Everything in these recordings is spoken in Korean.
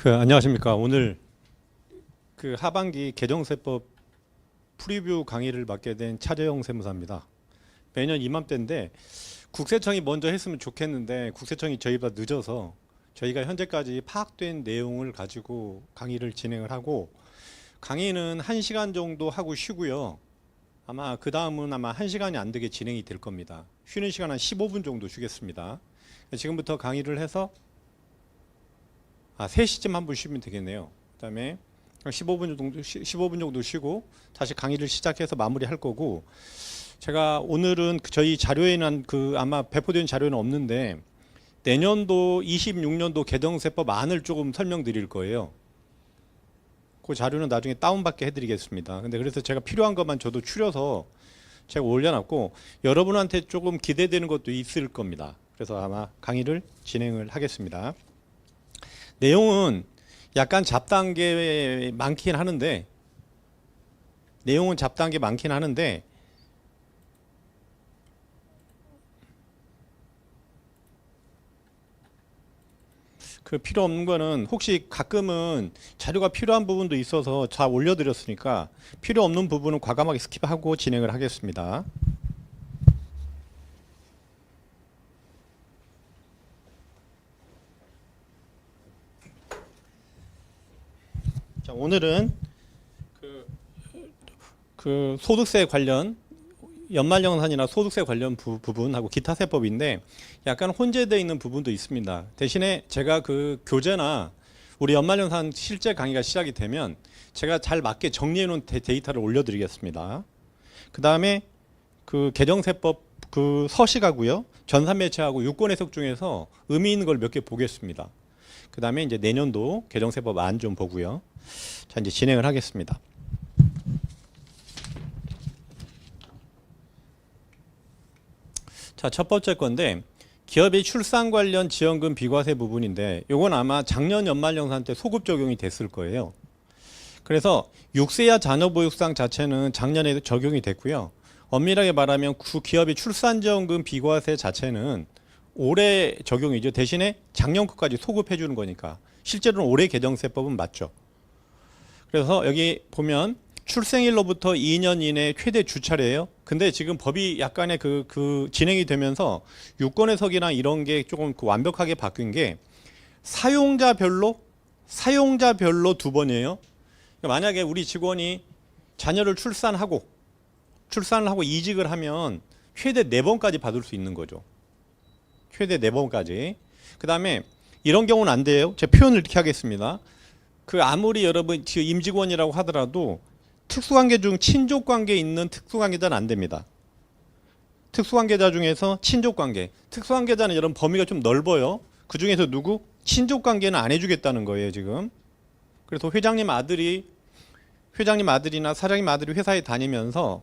안녕하십니까. 오늘 하반기 개정세법 프리뷰 강의를 맡게 된 차재영 세무사입니다. 매년 이맘때인데 국세청이 먼저 했으면 좋겠는데 국세청이 저희보다 늦어서 저희가 현재까지 파악된 내용을 가지고 강의를 진행을 하고, 강의는 1시간 정도 하고 쉬고요. 아마 그 다음은 아마 1시간이 안 되게 진행이 될 겁니다. 쉬는 시간 한 15분 정도 쉬겠습니다. 지금부터 강의를 해서 3시쯤 한 분 쉬면 되겠네요. 그 다음에 15분 정도 쉬고 다시 강의를 시작해서 마무리할 거고, 제가 오늘은 저희 자료에는 아마 배포된 자료는 없는데 내년도 26년도 개정세법 안을 조금 설명드릴 거예요. 그 자료는 나중에 다운받게 해드리겠습니다. 근데 그래서 제가 필요한 것만 저도 추려서 제가 올려놨고, 여러분한테 조금 기대되는 것도 있을 겁니다. 그래서 아마 강의를 진행을 하겠습니다. 내용은 약간 잡다한 게 많긴 하는데 필요 없는 거는, 혹시 가끔은 자료가 필요한 부분도 있어서 다 올려드렸으니까 필요 없는 부분은 과감하게 스킵하고 진행을 하겠습니다. 자, 오늘은 소득세 관련 연말정산이나 소득세 관련 부분하고 기타 세법인데 약간 혼재되어 있는 부분도 있습니다. 대신에 제가 교재나 우리 연말정산 실제 강의가 시작이 되면 제가 잘 맞게 정리해 놓은 데이터를 올려드리겠습니다. 그 다음에 개정세법 서식하고요, 전산매체하고 유권해석 중에서 의미 있는 걸 몇 개 보겠습니다. 그 다음에 이제 내년도 개정세법 안 좀 보고요. 자, 이제 진행을 하겠습니다. 자, 첫 번째 건데 기업의 출산 관련 지원금 비과세 부분인데, 요건 아마 작년 연말정산 때 소급 적용이 됐을 거예요. 그래서 6세야 자녀보육상 자체는 작년에 적용이 됐고요. 엄밀하게 말하면 기업의 출산지원금 비과세 자체는 올해 적용이죠. 대신에 작년 거까지 소급해 주는 거니까 실제로는 올해 개정세법은 맞죠. 그래서 여기 보면 출생일로부터 2년 이내 최대 주차례예요. 근데 지금 법이 약간의 진행이 되면서 유권해석이나 이런 게 조금 완벽하게 바뀐 게 사용자별로 2번이에요. 그러니까 만약에 우리 직원이 자녀를 출산을 하고 이직을 하면 최대 4번까지 받을 수 있는 거죠. 최대 4번까지. 그 다음에 이런 경우는 안 돼요. 제 표현을 이렇게 하겠습니다. 아무리 여러분 임직원이라고 하더라도 특수관계 중 친족관계에 있는 특수관계자는 안 됩니다. 특수관계자 중에서 친족관계, 특수관계자는 여러분 범위가 좀 넓어요. 그 중에서 누구? 친족관계는 안 해주겠다는 거예요 지금. 그래서 회장님 아들이나 사장님 아들이 회사에 다니면서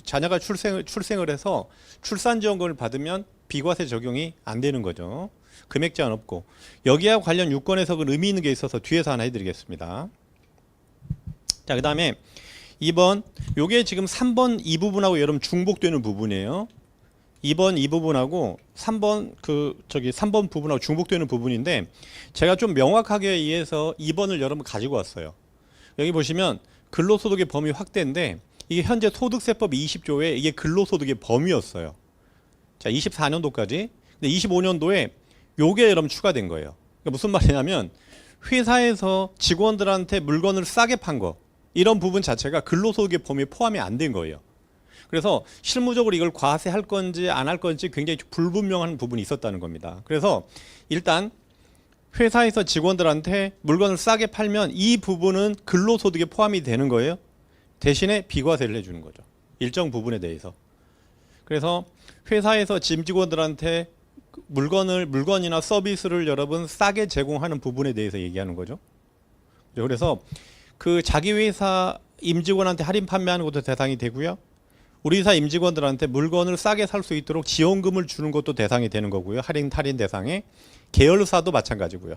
자녀가 출생을 해서 출산지원금을 받으면 비과세 적용이 안 되는 거죠. 금액 제한 없고. 여기와 관련 유권 해석은 의미 있는 게 있어서 뒤에서 하나 해드리겠습니다. 자, 그 다음에 2번, 요게 지금 3번 이 부분하고 여러분 중복되는 부분이에요. 2번 이 부분하고 3번 3번 부분하고 중복되는 부분인데, 제가 좀 명확하게 이해해서 2번을 여러분 가지고 왔어요. 여기 보시면 근로소득의 범위 확대인데, 이게 현재 소득세법 20조에 이게 근로소득의 범위였어요. 자, 24년도까지. 근데 25년도에 요게 여러분 추가된 거예요. 그러니까 무슨 말이냐면 회사에서 직원들한테 물건을 싸게 판 거, 이런 부분 자체가 근로소득의 범위에 포함이 안 된 거예요. 그래서 실무적으로 이걸 과세할 건지 안 할 건지 굉장히 불분명한 부분이 있었다는 겁니다. 그래서 일단 회사에서 직원들한테 물건을 싸게 팔면 이 부분은 근로소득에 포함이 되는 거예요. 대신에 비과세를 해주는 거죠. 일정 부분에 대해서. 그래서 회사에서 임직원들한테 물건이나 서비스를 여러분 싸게 제공하는 부분에 대해서 얘기하는 거죠. 그래서 자기 회사 임직원한테 할인 판매하는 것도 대상이 되고요. 우리 회사 임직원들한테 물건을 싸게 살 수 있도록 지원금을 주는 것도 대상이 되는 거고요. 할인 대상에. 계열사도 마찬가지고요.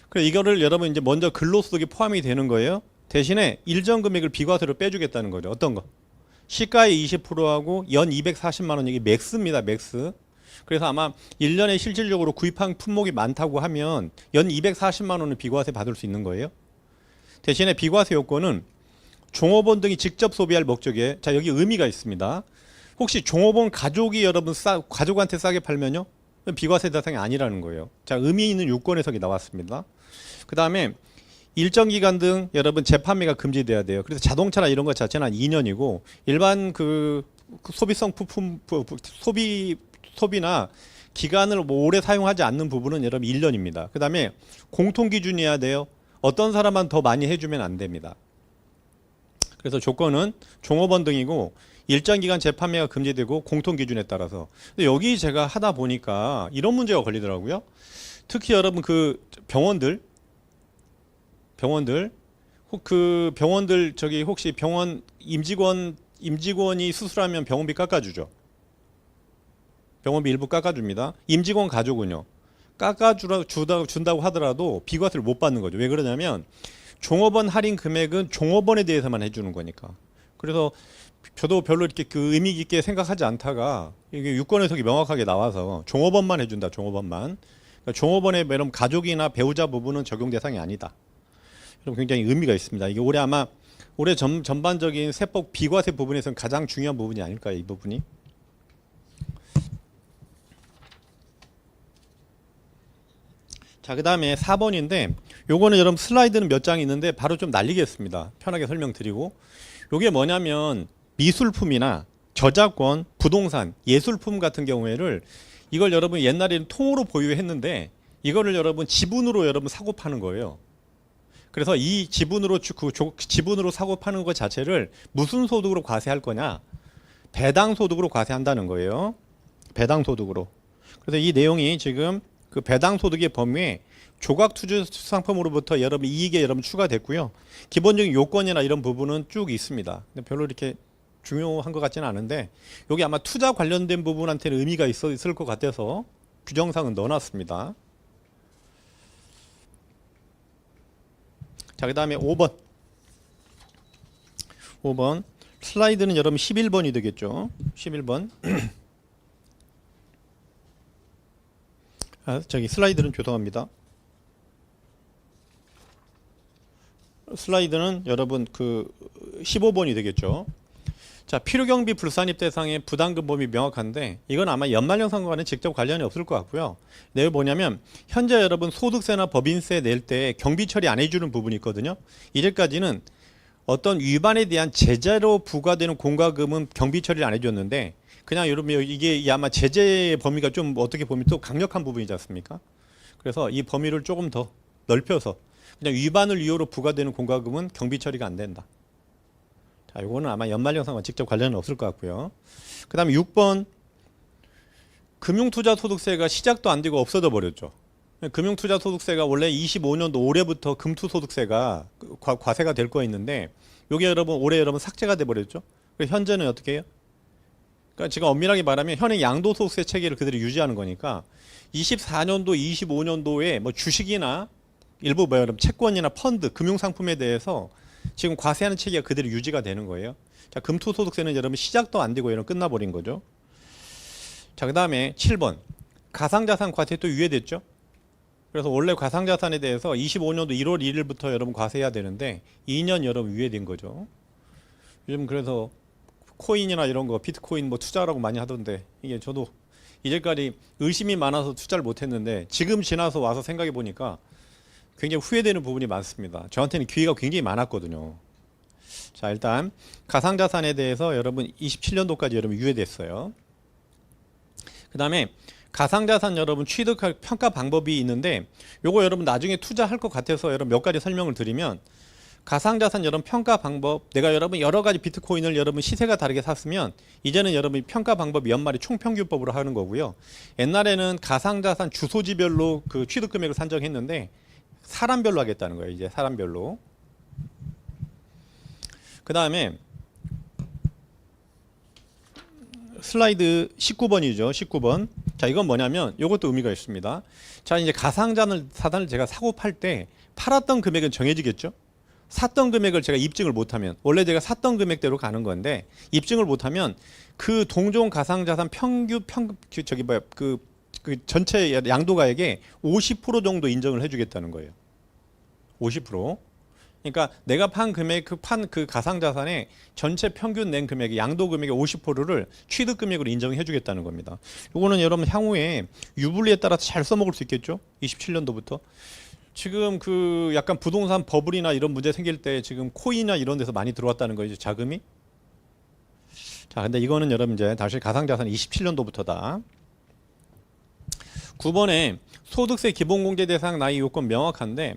그래서 이거를 여러분 이제 먼저 근로소득이 포함이 되는 거예요. 대신에 일정 금액을 비과세로 빼주겠다는 거죠. 어떤 거? 시가의 20%하고 연 240만 원, 이게 맥스입니다. 맥스. 그래서 아마 1년에 실질적으로 구입한 품목이 많다고 하면 연 240만 원은 비과세 받을 수 있는 거예요. 대신에 비과세 요건은 종업원 등이 직접 소비할 목적에, 자 여기 의미가 있습니다. 혹시 종업원 가족이 여러분 가족한테 싸게 팔면요? 비과세 대상이 아니라는 거예요. 자, 의미 있는 요건 해석이 나왔습니다. 그 다음에 일정 기간 등 여러분 재판매가 금지돼야 돼요. 그래서 자동차나 이런 것 자체는 한 2년이고 일반 그 소비성 부품 소비나 기간을 뭐 오래 사용하지 않는 부분은 여러분 1년입니다. 그 다음에 공통 기준이어야 돼요. 어떤 사람만 더 많이 해주면 안 됩니다. 그래서 조건은 종업원 등이고 일정 기간 재판매가 금지되고 공통 기준에 따라서. 근데 여기 제가 하다 보니까 이런 문제가 걸리더라고요. 특히 여러분 그 병원들 저기 혹시 병원 임직원이 수술하면 병원비 깎아주죠. 병원비 일부 깎아줍니다. 임직원 가족은요. 준다고 하더라도 비과세를 못 받는 거죠. 왜 그러냐면 종업원 할인 금액은 종업원에 대해서만 해주는 거니까. 그래서 저도 별로 이렇게 그 의미 깊게 생각하지 않다가 이게 유권 해석이 명확하게 나와서 종업원만 해준다. 종업원만. 그러니까 종업원의 여러분 가족이나 배우자 부분은 적용 대상이 아니다. 그럼 굉장히 의미가 있습니다. 이게 올해 전반적인 세법 비과세 부분에서는 가장 중요한 부분이 아닐까요? 이 부분이. 자, 그 다음에 4번인데 요거는 여러분 슬라이드는 몇 장이 있는데 바로 좀 날리겠습니다. 편하게 설명드리고. 요게 뭐냐면 미술품이나 저작권, 부동산, 예술품 같은 경우에를 이걸 여러분 옛날에는 통으로 보유했는데 이거를 여러분 지분으로 여러분 사고 파는 거예요. 그래서 이 지분으로 사고 파는 것 자체를 무슨 소득으로 과세할 거냐? 배당 소득으로 과세한다는 거예요. 배당 소득으로. 그래서 이 내용이 지금 그 배당 소득의 범위에 조각 투자 상품으로부터 여러분 이익에 여러분 추가됐고요. 기본적인 요건이나 이런 부분은 쭉 있습니다. 근데 별로 이렇게 중요한 것 같지는 않은데 여기 아마 투자 관련된 부분한테는 의미가 있을 것 같아서 규정상은 넣어놨습니다. 자, 그 다음에 5번 슬라이드는 여러분 11번이 되겠죠. 11번 저기 슬라이드는 죄송합니다. 슬라이드는 여러분 그 15번이 되겠죠. 자, 필요경비 불산입 대상의 부담금 범위 명확한데 이건 아마 연말정산과는 직접 관련이 없을 것 같고요. 내용이 뭐냐면 현재 여러분 소득세나 법인세 낼 때 경비 처리 안 해주는 부분이 있거든요. 이제까지는 어떤 위반에 대한 제재로 부과되는 공과금은 경비 처리를 안 해줬는데 그냥 여러분 이게 아마 제재의 범위가 좀 어떻게 보면 또 강력한 부분이지 않습니까? 그래서 이 범위를 조금 더 넓혀서 그냥 위반을 이유로 부과되는 공과금은 경비 처리가 안 된다. 자, 이거는 아마 연말정산과 직접 관련은 없을 것 같고요. 그 다음에 6번 금융투자소득세가 시작도 안 되고 없어져 버렸죠. 금융투자소득세가 원래 25년도 올해부터 금투소득세가 과세가 될 거 있는데 이게 여러분 올해 여러분 삭제가 돼 버렸죠. 그래서 현재는 어떻게 해요? 그러니까 지금 엄밀하게 말하면 현행 양도소득세 체계를 그대로 유지하는 거니까 24년도, 25년도에 뭐 주식이나 일부 뭐 여러분 채권이나 펀드, 금융상품에 대해서 지금 과세하는 체계가 그대로 유지가 되는 거예요. 자, 금투소득세는 여러분 시작도 안 되고 이런 끝나버린 거죠. 자, 그 다음에 7번 가상자산 과세 또 유예됐죠. 그래서 원래 가상자산에 대해서 25년도 1월 1일부터 여러분 과세해야 되는데 2년 여러분 유예된 거죠. 요즘 그래서 코인이나 이런 거 비트코인 뭐 투자라고 많이 하던데 이게 저도 이제까지 의심이 많아서 투자를 못했는데 지금 지나서 와서 생각해 보니까 굉장히 후회되는 부분이 많습니다. 저한테는 기회가 굉장히 많았거든요. 자, 일단 가상자산에 대해서 여러분 27년도까지 여러분 유예됐어요. 그 다음에 가상자산 여러분 취득할 평가 방법이 있는데 요거 여러분 나중에 투자할 것 같아서 여러분 몇 가지 설명을 드리면 가상자산 여러분 평가 방법 내가 여러분 여러 가지 비트코인을 여러분 시세가 다르게 샀으면 이제는 여러분 평가 방법이 연말에 총평균법으로 하는 거고요. 옛날에는 가상자산 주소지별로 그 취득 금액을 산정했는데 사람별로 하겠다는 거예요. 이제 사람별로. 그 다음에 슬라이드 19번이죠. 19번. 자, 이건 뭐냐면 이것도 의미가 있습니다. 자, 이제 가상자산을 제가 사고 팔 때 팔았던 금액은 정해지겠죠. 샀던 금액을 제가 입증을 못하면, 원래 제가 샀던 금액대로 가는 건데 입증을 못하면 그 동종 가상자산 그 전체 양도가액의 50% 정도 인정을 해주겠다는 거예요. 50%. 그러니까 내가 판 금액, 그 가상자산의 전체 평균 낸 금액의 양도 금액의 50%를 취득 금액으로 인정해 주겠다는 겁니다. 이거는 여러분 향후에 유불리에 따라서 잘 써먹을 수 있겠죠? 27년도부터. 지금 그 약간 부동산 버블이나 이런 문제 생길 때 지금 코인이나 이런 데서 많이 들어왔다는 거죠, 자금이. 자, 근데 이거는 여러분 이제 다시 가상자산 27년도부터다. 9번에 소득세 기본공제 대상 나이 요건 명확한데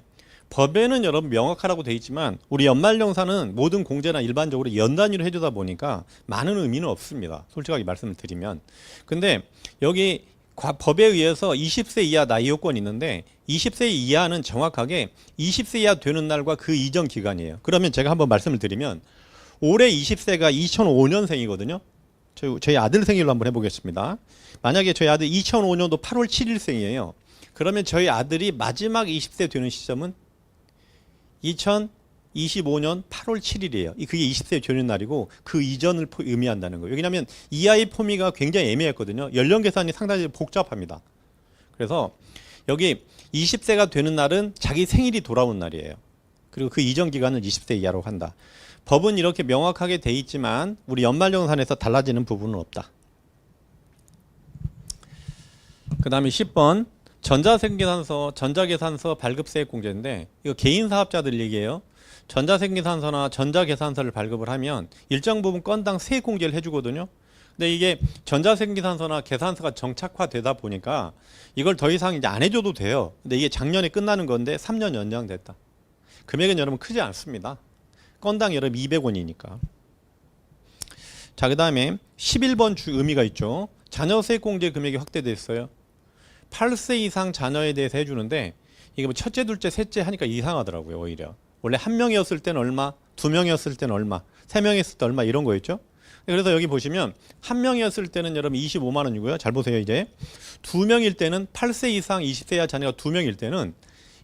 법에는 여러분 명확하라고 돼 있지만 우리 연말정산은 모든 공제나 일반적으로 연 단위로 해주다 보니까 많은 의미는 없습니다. 솔직하게 말씀을 드리면. 근데 여기 법에 의해서 20세 이하 나이 요건이 있는데 20세 이하는 정확하게 20세 이하 되는 날과 그 이전 기간이에요. 그러면 제가 한번 말씀을 드리면 올해 20세가 2005년생이거든요. 저희 아들 생일로 한번 해보겠습니다. 만약에 저희 아들 2005년도 8월 7일생이에요. 그러면 저희 아들이 마지막 20세 되는 시점은 2025년 8월 7일이에요. 그게 20세 되는 날이고 그 이전을 의미한다는 거예요. 왜냐하면 이 아이 포미가 굉장히 애매했거든요. 연령 계산이 상당히 복잡합니다. 그래서 여기 20세가 되는 날은 자기 생일이 돌아온 날이에요. 그리고 그 이전 기간은 20세 이하로 한다. 법은 이렇게 명확하게 돼 있지만 우리 연말정산에서 달라지는 부분은 없다. 그 다음에 10번 전자계산서 발급세액 공제인데 이거 개인 사업자들 얘기예요. 전자생계산서나 전자계산서를 발급을 하면 일정 부분 건당 세액 공제를 해주거든요. 근데 이게 전자생계산서나 계산서가 정착화되다 보니까 이걸 더 이상 이제 안 해줘도 돼요. 근데 이게 작년에 끝나는 건데 3년 연장됐다. 금액은 여러분 크지 않습니다. 건당 여러분 200원이니까. 자, 그 다음에 11번 의미가 있죠. 자녀세액 공제 금액이 확대됐어요. 8세 이상 자녀에 대해서 해주는데 이게 뭐 첫째, 둘째, 셋째 하니까 이상하더라고요. 오히려 원래 한 명이었을 때는 얼마, 두 명이었을 때는 얼마, 세 명이었을 때 얼마 이런 거였죠. 그래서 여기 보시면 한 명이었을 때는 여러분 25만 원이고요. 잘 보세요. 이제 두 명일 때는 8세 이상 20세 이하 자녀가 두 명일 때는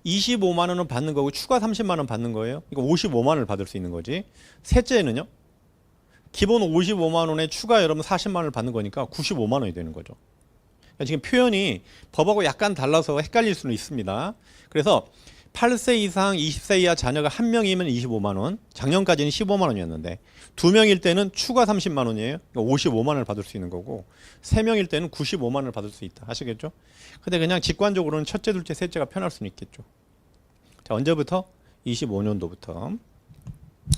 25만 원은 받는 거고 추가 30만 원 받는 거예요. 그러니까 55만 원을 받을 수 있는 거지. 셋째는요. 기본 55만 원에 추가 여러분 40만 원을 받는 거니까 95만 원이 되는 거죠. 그러니까 지금 표현이 법하고 약간 달라서 헷갈릴 수는 있습니다. 그래서 8세 이상 20세 이하 자녀가 한 명이면 25만 원, 작년까지는 15만 원이었는데 두 명일 때는 추가 30만 원이에요. 그러니까 55만 원을 받을 수 있는 거고 세 명일 때는 95만 원을 받을 수 있다. 아시겠죠? 근데 그냥 직관적으로는 첫째, 둘째, 셋째가 편할 수는 있겠죠. 자, 언제부터? 25년도부터.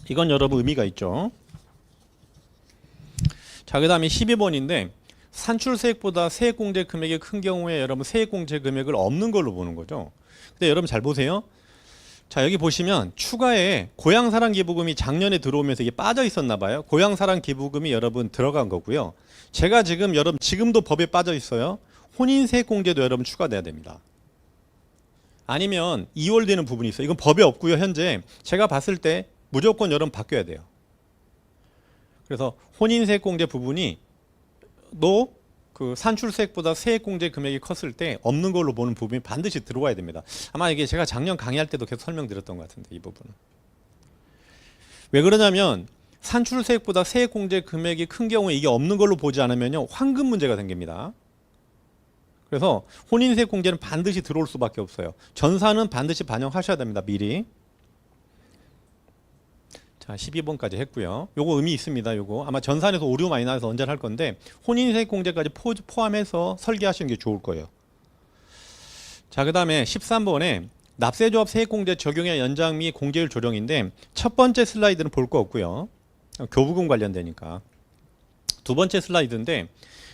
이건 여러분 의미가 있죠. 자, 그 다음에 12번인데 산출세액보다 세액공제 금액이 큰 경우에 여러분 세액공제 금액을 없는 걸로 보는 거죠. 근데 여러분 잘 보세요. 자, 여기 보시면 추가에 고향사랑 기부금이 작년에 들어오면서 이게 빠져 있었나 봐요. 고향사랑 기부금이 여러분 들어간 거고요. 제가 지금 여러분 지금도 법에 빠져 있어요. 혼인세액공제도 여러분 추가돼야 됩니다. 아니면 2월 되는 부분이 있어요. 이건 법에 없고요. 현재 제가 봤을 때 무조건 여러분 바뀌어야 돼요. 그래서 혼인세액공제 부분이 그 산출세액보다 세액공제 금액이 컸을 때 없는 걸로 보는 부분이 반드시 들어와야 됩니다. 아마 이게 제가 작년 강의할 때도 계속 설명드렸던 것 같은데 이 부분은. 왜 그러냐면 산출세액보다 세액공제 금액이 큰 경우에 이게 없는 걸로 보지 않으면요. 환급 문제가 생깁니다. 그래서 혼인세액공제는 반드시 들어올 수밖에 없어요. 전사는 반드시 반영하셔야 됩니다. 미리. 자, 12번까지 했고요. 요거 의미 있습니다. 요거 아마 전산에서 오류 많이 나서 언제 할 건데 혼인세액 공제까지 포함해서 설계하시는 게 좋을 거예요. 자, 그 다음에 13번에 납세조합 세액공제 적용의 연장 및 공제율 조정인데 첫 번째 슬라이드는 볼 거 없고요. 교부금 관련되니까. 두 번째 슬라이드인데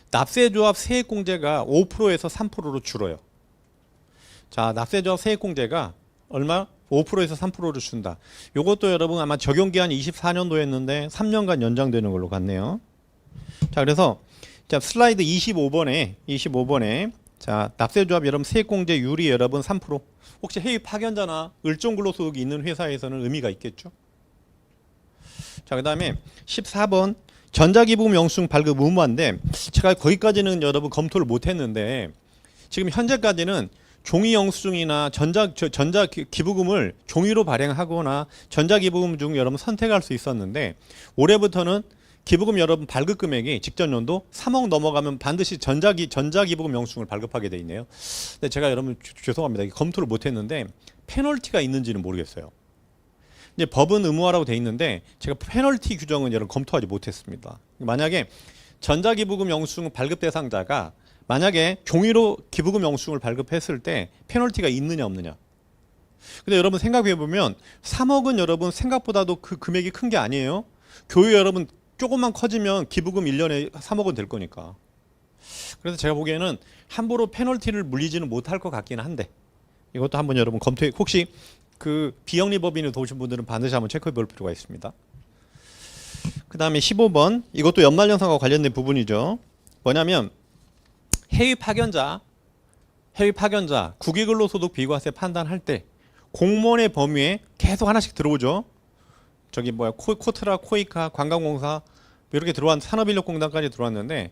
납세조합 세액공제가 5%에서 3%로 줄어요. 자, 납세조합 세액공제가 얼마? 5%에서 3%를 준다. 이것도 여러분 아마 적용기한이 24년도였는데 3년간 연장되는 걸로 같네요. 자, 그래서 자, 슬라이드 25번에 자, 납세조합 여러분 세액공제율이 여러분 3%. 혹시 해외 파견자나 을종근로소득이 있는 회사에서는 의미가 있겠죠. 자, 그 다음에 14번 전자기부금 영수증 발급 의무화인데 제가 거기까지는 여러분 검토를 못했는데 지금 현재까지는 종이 영수증이나 전자 기부금을 종이로 발행하거나 전자 기부금 중 여러분 선택할 수 있었는데 올해부터는 기부금 여러분 발급 금액이 직전 연도 3억 넘어가면 반드시 전자 기부금 영수증을 발급하게 돼 있네요. 근데 제가 여러분 죄송합니다. 검토를 못 했는데 페널티가 있는지는 모르겠어요. 이제 법은 의무화라고 돼 있는데 제가 페널티 규정은 여러분 검토하지 못했습니다. 만약에 전자 기부금 영수증 발급 대상자가 만약에 종이로 기부금 영수증을 발급했을 때 페널티가 있느냐 없느냐. 근데 여러분 생각해 보면 3억은 여러분 생각보다도 그 금액이 큰 게 아니에요. 교육 여러분 조금만 커지면 기부금 1년에 3억은 될 거니까. 그래서 제가 보기에는 함부로 페널티를 물리지는 못할 것 같긴 한데 이것도 한번 여러분 검토해, 혹시 그 비영리법인을 도우신 분들은 반드시 한번 체크해 볼 필요가 있습니다. 그 다음에 15번, 이것도 연말정산과 관련된 부분이죠. 뭐냐면 해외 파견자 국외근로소득 비과세 판단할 때 공무원의 범위에 계속 하나씩 들어오죠. 저기 뭐야, 코트라, 코이카, 관광공사 이렇게 들어왔, 산업인력공단까지 들어왔는데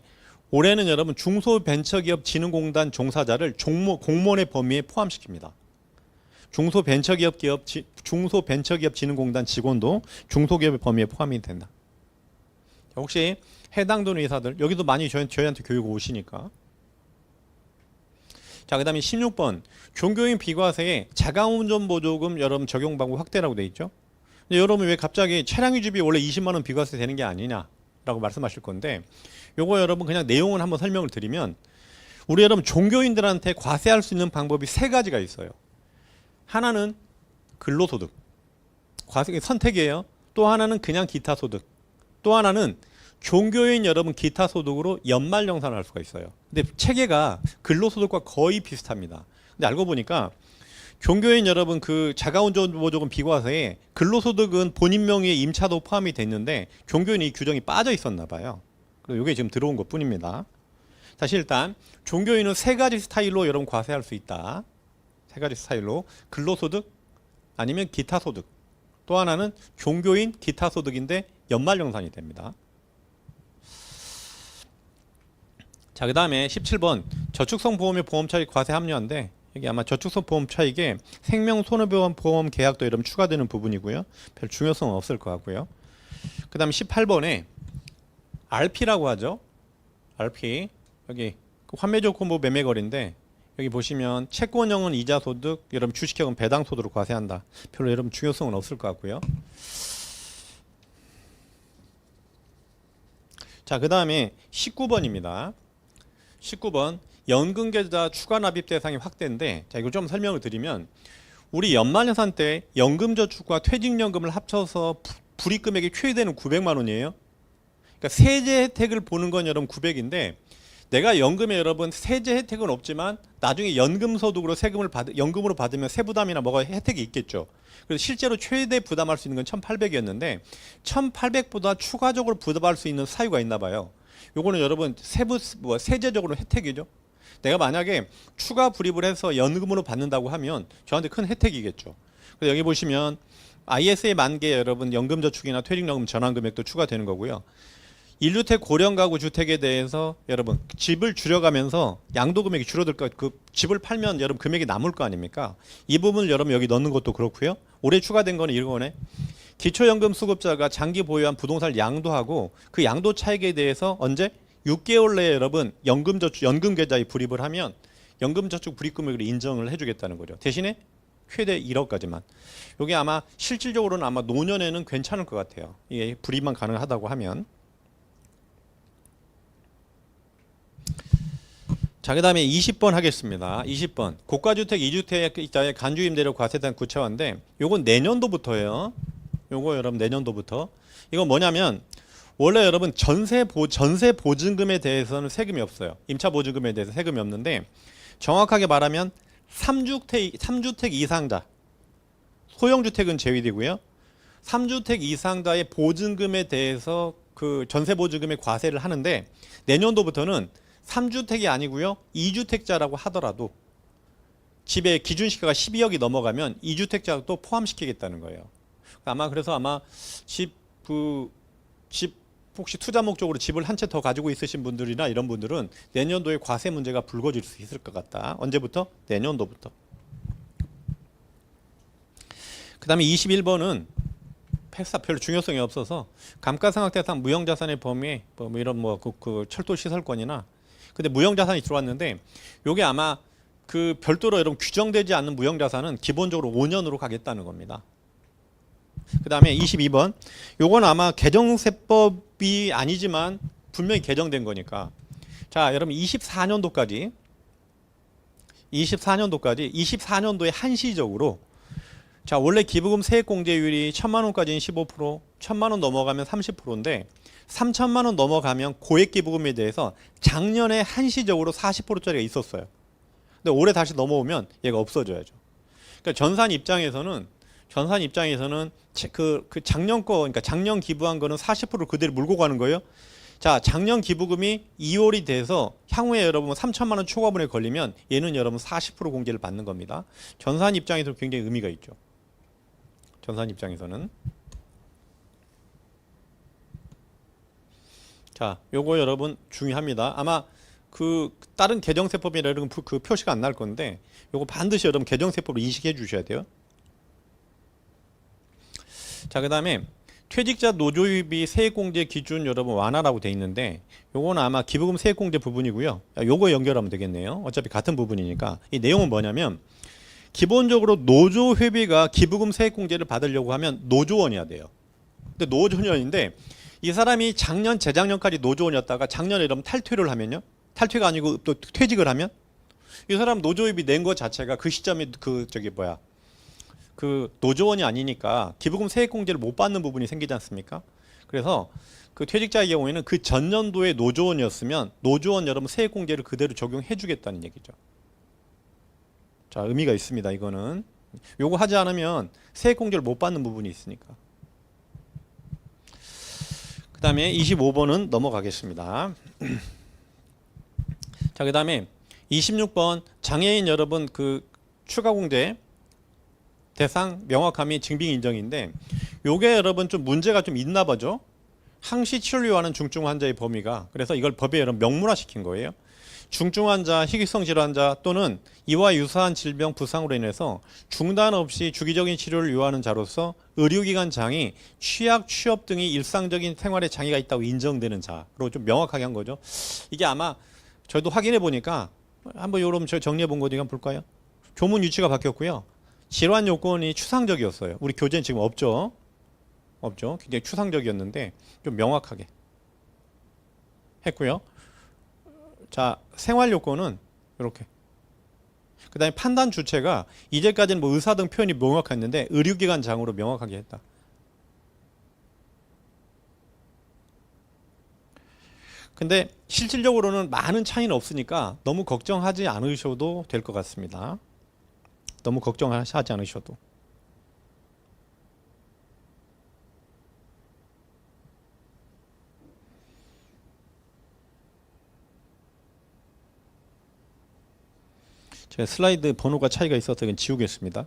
올해는 여러분 중소벤처기업진흥공단 종사자를 공무원의 범위에 포함시킵니다. 중소벤처기업진흥공단 직원도 중소기업의 범위에 포함이 된다. 혹시 해당되는 회사들 여기도 많이 저희한테 교육 오시니까. 자, 그 다음에 16번 종교인 비과세에 자가운전보조금 여러분 적용 방법 확대라고 돼 있죠. 근데 여러분 왜 갑자기 차량 유지비 원래 20만 원 비과세 되는 게 아니냐라고 말씀하실 건데 요거 여러분 그냥 내용을 한번 설명을 드리면 우리 여러분 종교인들한테 과세할 수 있는 방법이 세 가지가 있어요. 하나는 근로소득 과세 선택이에요. 또 하나는 그냥 기타소득, 또 하나는 종교인 여러분 기타소득으로 연말정산을 할 수가 있어요. 근데 체계가 근로소득과 거의 비슷합니다. 근데 알고 보니까 종교인 여러분 그 자가운전보조금 비과세에 근로소득은 본인 명의의 임차도 포함이 됐는데 종교인 이 규정이 빠져 있었나 봐요. 그리고 이게 지금 들어온 것 뿐입니다. 다시 일단 종교인은 세 가지 스타일로 여러분 과세할 수 있다. 세 가지 스타일로 근로소득 아니면 기타소득, 또 하나는 종교인 기타소득인데 연말정산이 됩니다. 자, 그 다음에 17번 저축성 보험의 보험차익 과세 합류한데 여기 아마 저축성 보험차익에 생명손해보험 계약도 여러분 추가되는 부분이고요. 별 중요성은 없을 것 같고요. 그 다음에 18번에 RP라고 하죠. RP 여기 환매조건부 매매거래인데 여기 보시면 채권형은 이자소득, 여러분 주식형은 배당소득으로 과세한다. 별로 여러분 중요성은 없을 것 같고요. 자, 그 다음에 19번입니다. 19번 연금계좌 추가 납입 대상이 확대인데, 자 이거 좀 설명을 드리면 우리 연말정산 때 연금저축과 퇴직연금을 합쳐서 불이익금액이 최대는 900만 원이에요. 그러니까 세제 혜택을 보는 건 여러분 900인데 내가 연금에 여러분 세제 혜택은 없지만 나중에 연금소득으로 연금으로 받으면 세부담이나 뭐가 혜택이 있겠죠. 그래서 실제로 최대 부담할 수 있는 건 1,800이었는데 1,800보다 추가적으로 부담할 수 있는 사유가 있나 봐요. 요거는 여러분 세제적으로 혜택이죠. 내가 만약에 추가 불입을 해서 연금으로 받는다고 하면 저한테 큰 혜택이겠죠. 그래서 여기 보시면 ISA 만기에 여러분 연금저축이나 퇴직연금 전환금액도 추가되는 거고요. 1주택 고령가구 주택에 대해서 여러분 집을 줄여가면서 양도금액이 줄어들 거, 그 집을 팔면 여러분 금액이 남을 거 아닙니까? 이 부분을 여러분 여기 넣는 것도 그렇고요. 올해 추가된 거는 이거네. 기초연금 수급자가 장기 보유한 부동산을 양도하고 그 양도 차익에 대해서 언제 6개월 내에 여러분 연금계좌에 불입을 하면 연금저축 불입금액을 인정을 해주겠다는 거죠. 대신에 최대 1억까지만. 이게 아마 실질적으로는 아마 노년에는 괜찮을 것 같아요. 이게 불입만 가능하다고 하면. 자, 그 다음에 20번 하겠습니다. 20번 고가주택 2주택자의 간주임대료 과세단 구체화인데 요건 내년도부터예요. 요거 여러분 내년도부터. 이건 뭐냐면 원래 여러분 전세 보증금에 대해서는 세금이 없어요. 임차 보증금에 대해서 세금이 없는데 정확하게 말하면 3주택 이상자, 소형주택은 제외되고요. 3주택 이상자의 보증금에 대해서 그 전세 보증금에 과세를 하는데 내년도부터는 3주택이 아니고요. 2주택자라고 하더라도 집의 기준시가가 12억이 넘어가면 2주택자도 포함시키겠다는 거예요. 아마 그래서 집 혹시 투자 목적으로 집을 한 채 더 가지고 있으신 분들이나 이런 분들은 내년도에 과세 문제가 불거질 수 있을 것 같다. 언제부터? 내년도부터. 그 다음에 21번은 패스 별로 중요성이 없어서 감가상각 대상 무형자산의 범위에 뭐 이런 그 철도 시설권이나 근데 무형자산이 들어왔는데 요게 아마 그 별도로 여러분 규정되지 않는 무형자산은 기본적으로 5년으로 가겠다는 겁니다. 그 다음에 22번 요건 아마 개정세법이 아니지만 분명히 개정된 거니까 자 여러분 24년도까지 24년도에 한시적으로 자 원래 기부금 세액공제율이 1,000만 원까지는 15%, 1,000만 원 넘어가면 30%인데 3,000만 원 넘어가면 고액기부금에 대해서 작년에 한시적으로 40%짜리가 있었어요. 근데 올해 다시 넘어오면 얘가 없어져야죠. 그러니까 전산 입장에서는 그 작년 거 그러니까 작년 기부한 거는 40% 그대로 물고 가는 거예요. 자 작년 기부금이 2월이 돼서 향후에 여러분 3,000만 원 초과분에 걸리면 얘는 여러분 40% 공제를 받는 겁니다. 전산 입장에서 굉장히 의미가 있죠. 전산 입장에서는 자 요거 여러분 중요합니다. 아마 그 다른 개정세법이나 이런 그 표시가 안 날 건데 요거 반드시 여러분 개정세법으로 인식해 주셔야 돼요. 자 그다음에 퇴직자 노조유입이 세액공제 기준 여러분 완화라고 돼 있는데 요거는 아마 기부금 세액공제 부분이고요. 요거 연결하면 되겠네요. 어차피 같은 부분이니까 이 내용은 뭐냐면 기본적으로 노조 회비가 기부금 세액공제를 받으려고 하면 노조원이어야 돼요. 근데 노조원인데 이 사람이 작년 재작년까지 노조원이었다가 작년에 이러면 탈퇴를 하면요. 탈퇴가 아니고 또 퇴직을 하면 이 사람 노조회비 낸 것 자체가 그 시점에 그 노조원이 아니니까 기부금 세액공제를 못 받는 부분이 생기지 않습니까? 그래서 그 퇴직자의 경우에는 그 전년도에 노조원이었으면 노조원 여러분 세액공제를 그대로 적용해 주겠다는 얘기죠. 자 의미가 있습니다. 이거는 요거 하지 않으면 세액공제를 못 받는 부분이 있으니까. 그 다음에 25번은 넘어가겠습니다. 자 그 다음에 26번 장애인 여러분 그 추가공제 대상 명확함이 증빙 인정인데 요게 여러분 좀 문제가 좀 있나 보죠. 항시 치료를 요하는 중증 환자의 범위가 그래서 이걸 법에 여러분 명문화시킨 거예요. 중증 환자, 희귀성 질환자 또는 이와 유사한 질병 부상으로 인해서 중단 없이 주기적인 치료를 요하는 자로서 의료기관 장이 취약, 취업 등의 일상적인 생활에 장애가 있다고 인정되는 자로 좀 명확하게 한 거죠. 이게 아마 저희도 확인해 보니까 한번 여러분 저 정리해 본 거 어디 한번 볼까요? 조문 유치가 바뀌었고요. 질환 요건이 추상적이었어요. 우리 교재는 지금 없죠. 굉장히 추상적이었는데 좀 명확하게 했고요. 자, 생활 요건은 이렇게. 그 다음에 판단 주체가 이제까지는 뭐 의사 등 표현이 명확했는데 의료기관 장으로 명확하게 했다. 근데 실질적으로는 많은 차이는 없으니까 너무 걱정하지 않으셔도 될 것 같습니다. 너무 걱정하지 않으셔도. 제가 슬라이드 번호가 차이가 있어서 이건 지우겠습니다.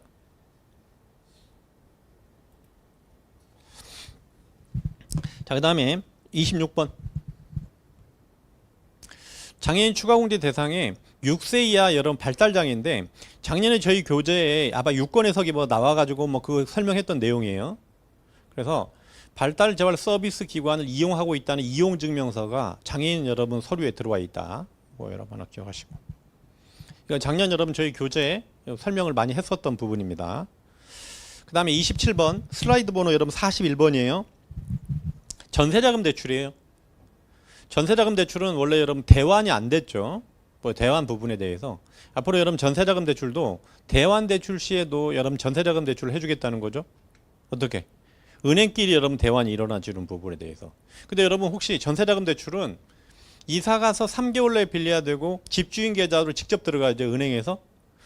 자, 그 다음에 26번. 장애인 추가공제 대상에 6세 이하 여러분 발달장애인데 작년에 저희 교재에 아마 6권에서 뭐 나와가지고 뭐 그 설명했던 내용이에요. 그래서 발달 재활 서비스 기관을 이용하고 있다는 이용증명서가 장애인 여러분 서류에 들어와 있다. 뭐 여러분 하나 기억하시고. 이건 작년 여러분 저희 교재에 설명을 많이 했었던 부분입니다. 그 다음에 27번 슬라이드 번호 여러분 41번이에요. 전세자금 대출이에요. 전세자금 대출은 원래 여러분 대환이 안 됐죠. 뭐 대환 부분에 대해서 앞으로 여러분 전세자금 대출도 대환 대출 시에도 여러분 전세자금 대출을 해주겠다는 거죠. 어떻게? 은행끼리 여러분 대환이 일어나지는 부분에 대해서. 근데 여러분 혹시 전세자금 대출은 이사 가서 3개월 내에 빌려야 되고 집주인 계좌로 직접 들어가야 돼요. 은행에서.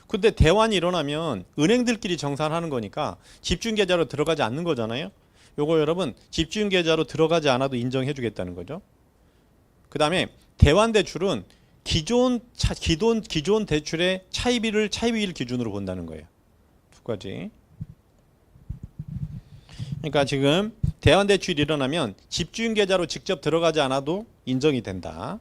근데 대환이 일어나면 은행들끼리 정산하는 거니까 집주인 계좌로 들어가지 않는 거잖아요. 요거 여러분 집주인 계좌로 들어가지 않아도 인정해 주겠다는 거죠. 그 다음에 대환 대출은 기존 대출의 차입비를 기준으로 본다는 거예요. 두 가지. 그러니까 지금 대환대출이 일어나면 집주인 계좌로 직접 들어가지 않아도 인정이 된다.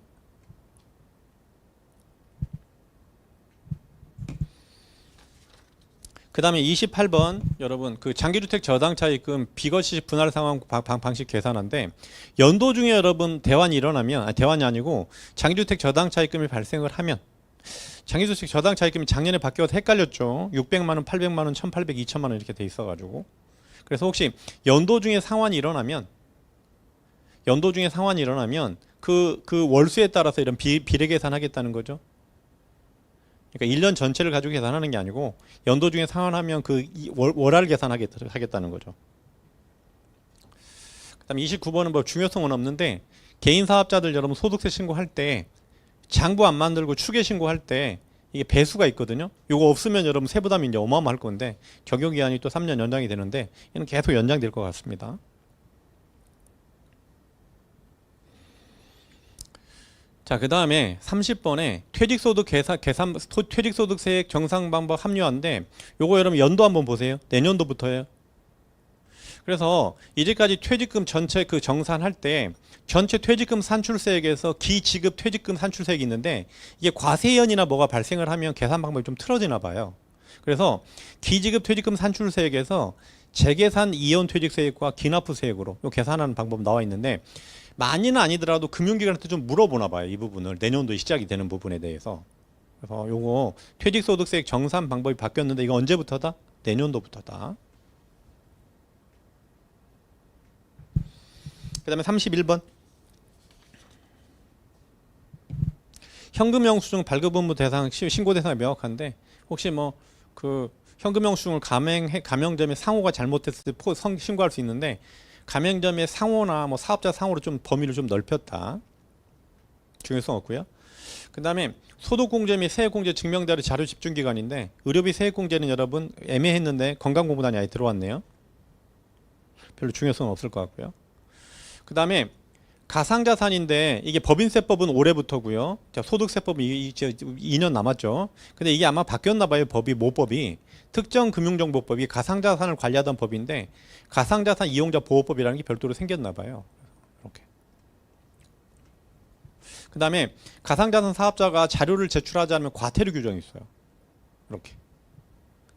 그 다음에 28번 여러분 그 장기주택 저당차입금 비거시 분할 상환 방식 계산한데 연도 중에 여러분 대환이 일어나면 대환이 아니고 장기주택 저당차입금이 발생을 하면 장기주택 저당차입금이 작년에 바뀌어서 헷갈렸죠. 600만 원, 800만 원, 1,800, 2천만 원 이렇게 돼 있어가지고 그래서 혹시 연도 중에 상환이 일어나면 그 월수에 따라서 이런 비례 계산하겠다는 거죠. 그러니까 1년 전체를 가지고 계산하는 게 아니고 연도 중에 상환하면 그 월할 계산하겠다는 거죠. 그다음 29번은 뭐 중요성은 없는데 개인 사업자들 여러분 소득세 신고할 때 장부 안 만들고 추계 신고할 때 이게 배수가 있거든요. 이거 없으면 여러분 세부담이 이제 어마어마할 건데 적용 기한이 또 3년 연장이 되는데 이는 계속 연장될 것 같습니다. 자, 그 다음에 30번에 퇴직소득세액 정상 방법 합류한데 요거 여러분 연도 한번 보세요. 내년도부터예요. 그래서 이제까지 퇴직금 전체 그 정산할 때 전체 퇴직금 산출세액에서 기지급 퇴직금 산출세액이 있는데 이게 과세연이나 뭐가 발생을 하면 계산 방법이 좀 틀어지나 봐요. 그래서 기지급 퇴직금 산출세액에서 재계산 이혼 퇴직세액과 기납부세액으로 요 계산하는 방법 나와 있는데 많이는 아니더라도 금융기관한테 좀 물어보나 봐요. 이 부분을 내년도에 시작이 되는 부분에 대해서. 그래서 요거 퇴직소득세액 정산 방법이 바뀌었는데 이거 언제부터다? 내년도부터다. 그 다음에 31번 현금 영수증 발급 의무 대상 신고 대상이 명확한데 혹시 뭐 그 현금 영수증을 가맹점의 상호가 잘못됐을 때 신고할 수 있는데 가맹점의 상호나 뭐 사업자 상호로 좀 범위를 좀 넓혔다. 중요성 없고요. 그 다음에 소득공제 및 세액공제 증명자료 자료 집중기간인데 의료비 세액공제는 여러분 애매했는데 건강공부단이 아예 들어왔네요. 별로 중요성 없을 것 같고요. 그 다음에 가상자산인데 이게 법인세법은 올해부터고요. 자, 소득세법은 이제 2년 남았죠. 근데 이게 아마 바뀌었나 봐요. 모법이. 특정금융정보법이 가상자산을 관리하던 법인데 가상자산 이용자 보호법이라는 게 별도로 생겼나 봐요. 이렇게. 그 다음에 가상자산 사업자가 자료를 제출하지 않으면 과태료 규정이 있어요. 이렇게.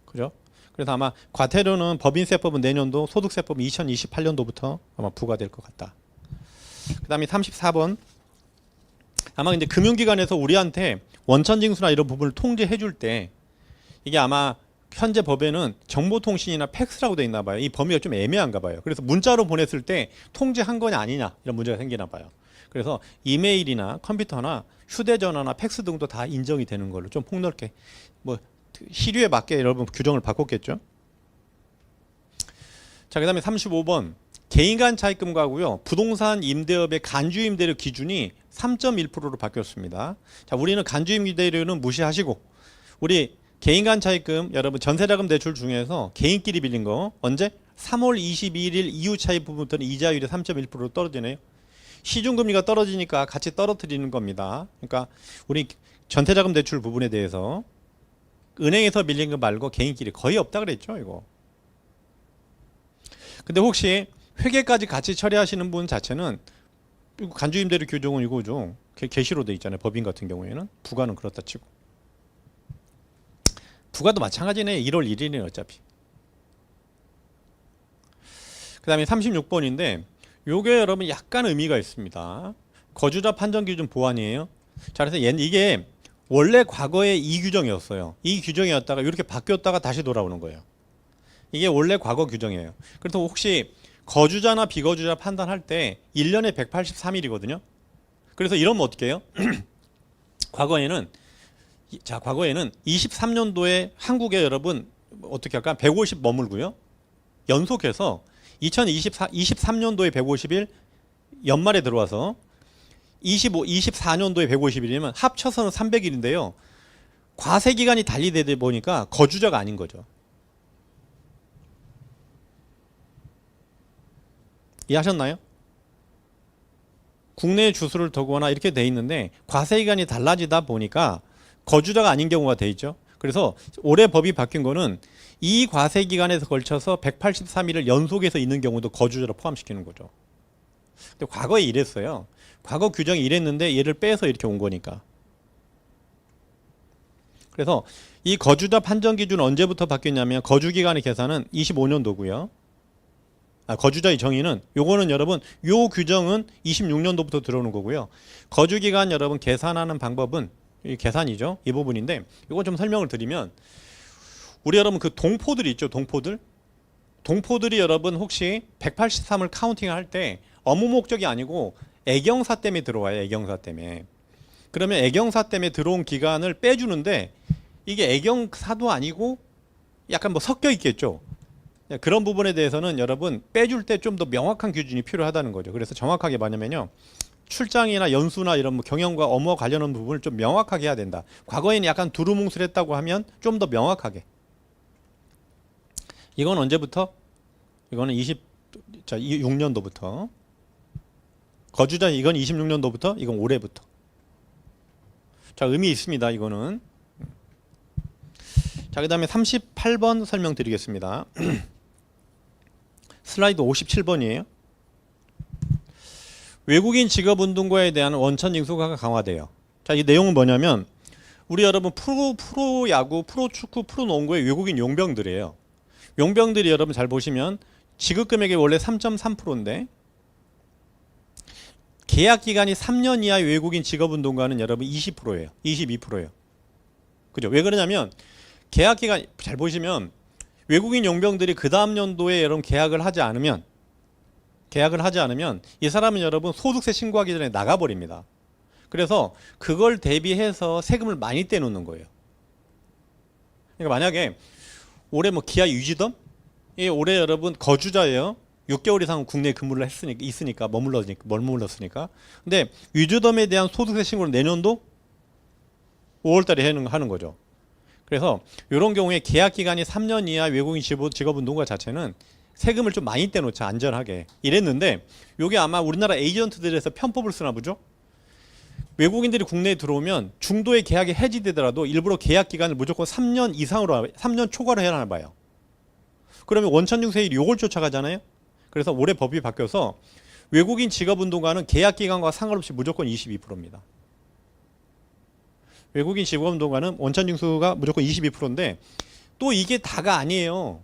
그죠? 그래서 아마 과태료는 법인세법은 내년도, 소득세법은 2028년도부터 아마 부과될 것 같다. 그 다음에 34번. 아마 이제 금융기관에서 우리한테 원천징수나 이런 부분을 통제해 줄 때 이게 아마 현재 법에는 정보통신이나 팩스라고 돼 있나 봐요. 이 범위가 좀 애매한가 봐요. 그래서 문자로 보냈을 때 통제한 거냐 아니냐 이런 문제가 생기나 봐요. 그래서 이메일이나 컴퓨터나 휴대전화나 팩스 등도 다 인정이 되는 걸로 좀 폭넓게 뭐 시류에 맞게 여러분 규정을 바꿨겠죠. 자, 그 다음에 35번 개인간 차입금과고요. 부동산 임대업의 간주임대료 기준이 3.1%로 바뀌었습니다. 자, 우리는 간주임대료는 무시하시고 우리 개인간 차입금 여러분 전세자금 대출 중에서 개인끼리 빌린 거 언제? 3월 22일 이후 차입 부분부터는 이자율이 3.1%로 떨어지네요. 시중금리가 떨어지니까 같이 떨어뜨리는 겁니다. 그러니까 우리 전세자금 대출 부분에 대해서 은행에서 빌린 거 말고 개인끼리 거의 없다 그랬죠, 이거. 근데 혹시 회계까지 같이 처리하시는 분 자체는 간주임대료 규정은 이거죠. 계시로 돼 있잖아요. 법인 같은 경우에는 부가는 그렇다 치고. 부가도 마찬가지네. 1월 1일이네 어차피. 그 다음에 36번인데 요게 여러분 약간 의미가 있습니다. 거주자 판정 기준 보완이에요. 자, 그래서 이게 원래 과거에 이 규정이었어요. 이 규정이었다가 이렇게 바뀌었다가 다시 돌아오는 거예요. 이게 원래 과거 규정이에요. 그래서 혹시 거주자나 비거주자 판단할 때 1년에 183일이거든요. 그래서 이러면 어떻게 해요? 과거에는 23년도에 한국에 여러분 어떻게 할까? 150 머물고요. 연속해서 23년도에 150일 연말에 들어와서 24년도에 150일이면 합쳐서는 300일인데요. 과세 기간이 달리 되다 보니까 거주자가 아닌 거죠. 이해하셨나요? 국내에 주소를 두거나 이렇게 돼 있는데 과세 기간이 달라지다 보니까 거주자가 아닌 경우가 돼 있죠. 그래서 올해 법이 바뀐 거는 이 과세 기간에서 걸쳐서 183일을 연속해서 있는 경우도 거주자로 포함시키는 거죠. 근데 과거에 이랬어요. 과거 규정이 이랬는데 얘를 빼서 이렇게 온 거니까. 그래서 이 거주자 판정 기준은 언제부터 바뀌었냐면 거주 기간의 계산은 25년도고요. 거주자의 정의는 요거는 여러분 요 규정은 26년도부터 들어오는 거고요. 거주 기간 여러분 계산하는 방법은 이 계산이죠. 이 부분인데 이거 좀 설명을 드리면 우리 여러분 그 동포들이 있죠. 동포들이 여러분 혹시 183을 카운팅할 때 업무 목적이 아니고 애경사 때문에 들어와요. 애경사 때문에. 그러면 애경사 때문에 들어온 기간을 빼주는데 이게 애경사도 아니고 약간 뭐 섞여 있겠죠. 그런 부분에 대해서는 여러분 빼줄 때 좀 더 명확한 기준이 필요하다는 거죠. 그래서 정확하게 뭐냐면요. 출장이나 연수나 이런 뭐 경영과 업무와 관련한 부분을 좀 명확하게 해야 된다. 과거에는 약간 두루뭉술했다고 하면 좀 더 명확하게. 이건 언제부터? 이거는 26년도부터. 거주자 이건 26년도부터, 이건 올해부터. 자, 의미 있습니다. 이거는. 자, 그 다음에 38번 설명드리겠습니다. 슬라이드 57번이에요. 외국인 직업운동가에 대한 원천 징수가 강화돼요. 자, 이 내용은 뭐냐면 우리 여러분 프로야구, 프로축구, 프로농구의 외국인 용병들이에요. 용병들이 여러분 잘 보시면 지급금액이 원래 3.3%인데 계약 기간이 3년 이하의 외국인 직업운동가는 여러분 20%예요. 22%예요. 그죠? 왜 그러냐면 계약 기간 잘 보시면 외국인 용병들이 그 다음 연도에 여러분 계약을 하지 않으면 이 사람은 여러분 소득세 신고하기 전에 나가버립니다. 그래서 그걸 대비해서 세금을 많이 떼놓는 거예요. 그러니까 만약에 올해 뭐 기아 유지덤? 올해 여러분 거주자예요. 6개월 이상 국내에 근무를 있으니까 머물렀으니까. 근데 유주덤에 대한 소득세 신고를 내년도 5월달에 하는 거죠. 그래서 이런 경우에 계약 기간이 3년 이하 외국인 직업운동가 자체는 세금을 좀 많이 떼놓자 안전하게 이랬는데 이게 아마 우리나라 에이전트들에서 편법을 쓰나 보죠. 외국인들이 국내에 들어오면 중도에 계약이 해지되더라도 일부러 계약 기간을 무조건 3년 이상으로 3년 초과로 해야 하나 봐요. 그러면 원천징수세율이 요걸 쫓아가잖아요. 그래서 올해 법이 바뀌어서 외국인 직업운동가는 계약 기간과 상관없이 무조건 22%입니다. 외국인 직업운동가는 원천징수가 무조건 22%인데 또 이게 다가 아니에요.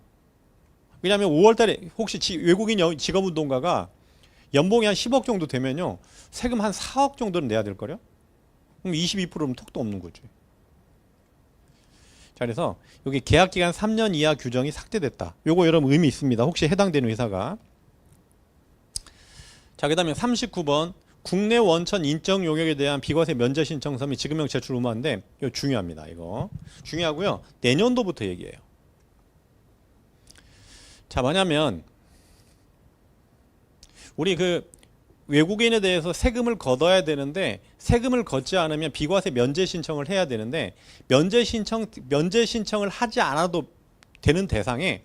왜냐하면 5월달에 혹시 외국인 직업운동가가 연봉이 한 10억 정도 되면요 세금 한 4억 정도는 내야 될 거요. 그럼 22%면 턱도 없는 거지. 자, 그래서 여기 계약기간 3년 이하 규정이 삭제됐다. 요거 여러분 의미 있습니다. 혹시 해당되는 회사가. 자, 그 다음에 39번 국내 원천 인적 용역에 대한 비과세 면제 신청서 및 지급명 제출 의무화인데 이거 중요합니다. 이거 중요하고요. 내년도부터 얘기해요. 자, 뭐냐면 우리 그 외국인에 대해서 세금을 걷어야 되는데 세금을 걷지 않으면 비과세 면제 신청을 해야 되는데 면제 신청을 하지 않아도 되는 대상에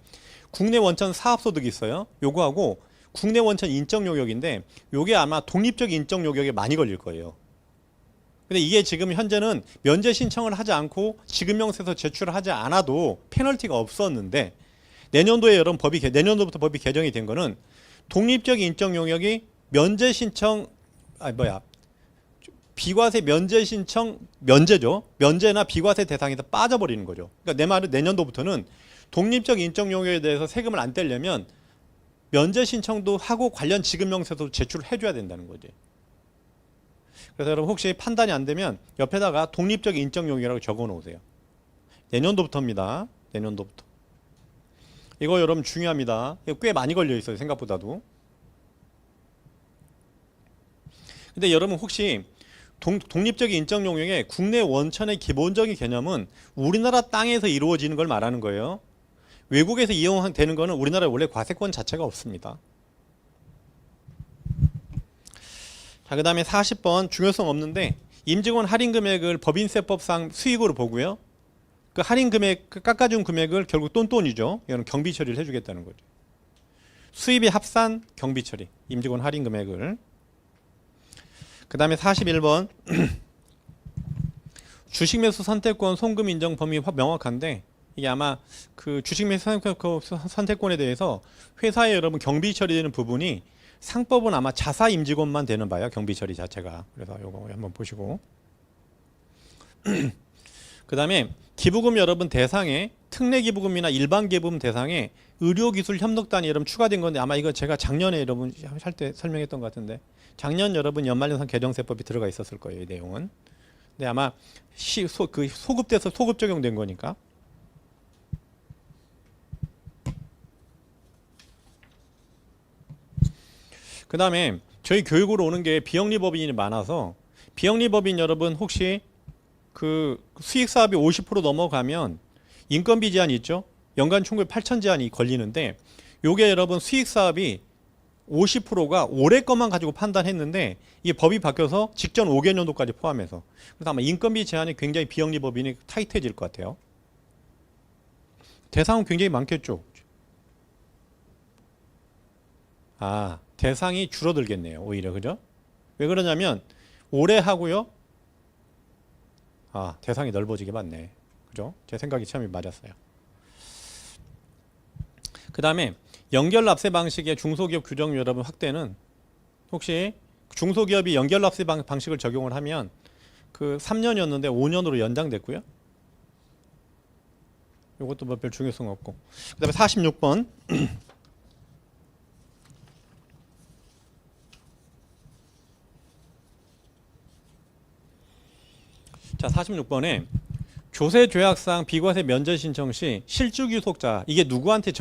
국내 원천 사업소득이 있어요. 요거하고 국내 원천 인적 용역인데 요게 아마 독립적 인적 용역에 많이 걸릴 거예요. 근데 이게 지금 현재는 면제 신청을 하지 않고 지급명세서 제출을 하지 않아도 페널티가 없었는데 내년도에 여러분 내년도부터 법이 개정이 된 거는 독립적 인적 용역이 면제 신청 비과세 면제 신청 면제죠. 면제나 비과세 대상에서 빠져버리는 거죠. 그러니까 내 말은 내년도부터는 독립적 인적 용역에 대해서 세금을 안 떼려면 면제 신청도 하고 관련 지급명세도 제출을 해줘야 된다는 거지. 그래서 여러분 혹시 판단이 안 되면 옆에다가 독립적 인적 용역이라고 적어 놓으세요. 내년도부터입니다. 내년도부터. 이거 여러분 중요합니다. 이거 꽤 많이 걸려 있어요. 생각보다도. 근데 여러분 혹시 독립적인 인적 용역의 국내 원천의 기본적인 개념은 우리나라 땅에서 이루어지는 걸 말하는 거예요. 외국에서 이용되는 거는 우리나라에 원래 과세권 자체가 없습니다. 자, 그 다음에 40번 중요성 없는데 임직원 할인 금액을 법인세법상 수익으로 보고요. 그 할인 금액, 그 깎아준 금액을 결국 똔똔이죠. 이거는 경비 처리를 해주겠다는 거죠. 수입이 합산 경비 처리, 임직원 할인 금액을. 그 다음에 41번 주식 매수 선택권 송금 인정 범위 명확한데 이게 아마 그 주식 매수 선택권에 대해서 회사에 여러분 경비 처리되는 부분이 상법은 아마 자사 임직원만 되는 바야 경비 처리 자체가. 그래서 요거 한번 보시고 그 다음에 기부금 여러분 대상에 특례 기부금이나 일반 기부금 대상에 의료기술 협력단이 여러분 추가된 건데 아마 이거 제가 작년에 여러분 할 때 설명했던 것 같은데 작년 여러분 연말연산 개정세법이 들어가 있었을 거예요 이 내용은. 근데 아마 소급돼서 소급 적용된 거니까. 그 다음에 저희 교육으로 오는 게 비영리법인이 많아서 비영리법인 여러분 혹시 그 수익사업이 50% 넘어가면 인건비 제한이 있죠. 연간 총급 8천 제한이 걸리는데 요게 여러분 수익사업이 50%가 올해 것만 가지고 판단했는데 이게 법이 바뀌어서 직전 5개년도까지 포함해서 그래서 아마 인건비 제한이 굉장히 비영리법인이 타이트해질 것 같아요. 대상은 굉장히 많겠죠. 아, 대상이 줄어들겠네요. 오히려 그죠? 왜 그러냐면 올해 하고요. 아, 대상이 넓어지게 맞네. 그죠? 제 생각이 참 맞았어요. 그 다음에 연결납세 방식의 중소기업 규정 여러분 확대는 혹시 중소기업이 연결납세 방식을 적용을 하면 그 3년이었는데 5년으로 연장됐고요. 이것도 뭐 별 중요성 없고. 그 다음에 46번 자, 46번에 조세조약상 비과세 면제 신청 시 실주귀속자 이게 누구한테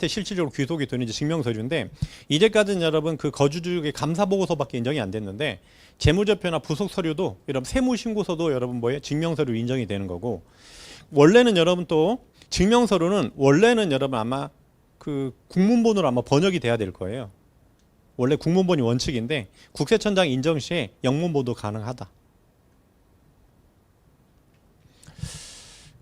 실질적으로 귀속이 되는지 증명서류인데 이제까지는 여러분 그 거주주의 감사보고서밖에 인정이 안 됐는데 재무제표나 부속서류도 여러분 세무신고서도 여러분 뭐예요? 증명서류 인정이 되는 거고 원래는 여러분 또 증명서류는 원래는 여러분 아마 그 국문본으로 아마 번역이 돼야 될 거예요. 원래 국문본이 원칙인데 국세청장 인정 시에 영문본도 가능하다.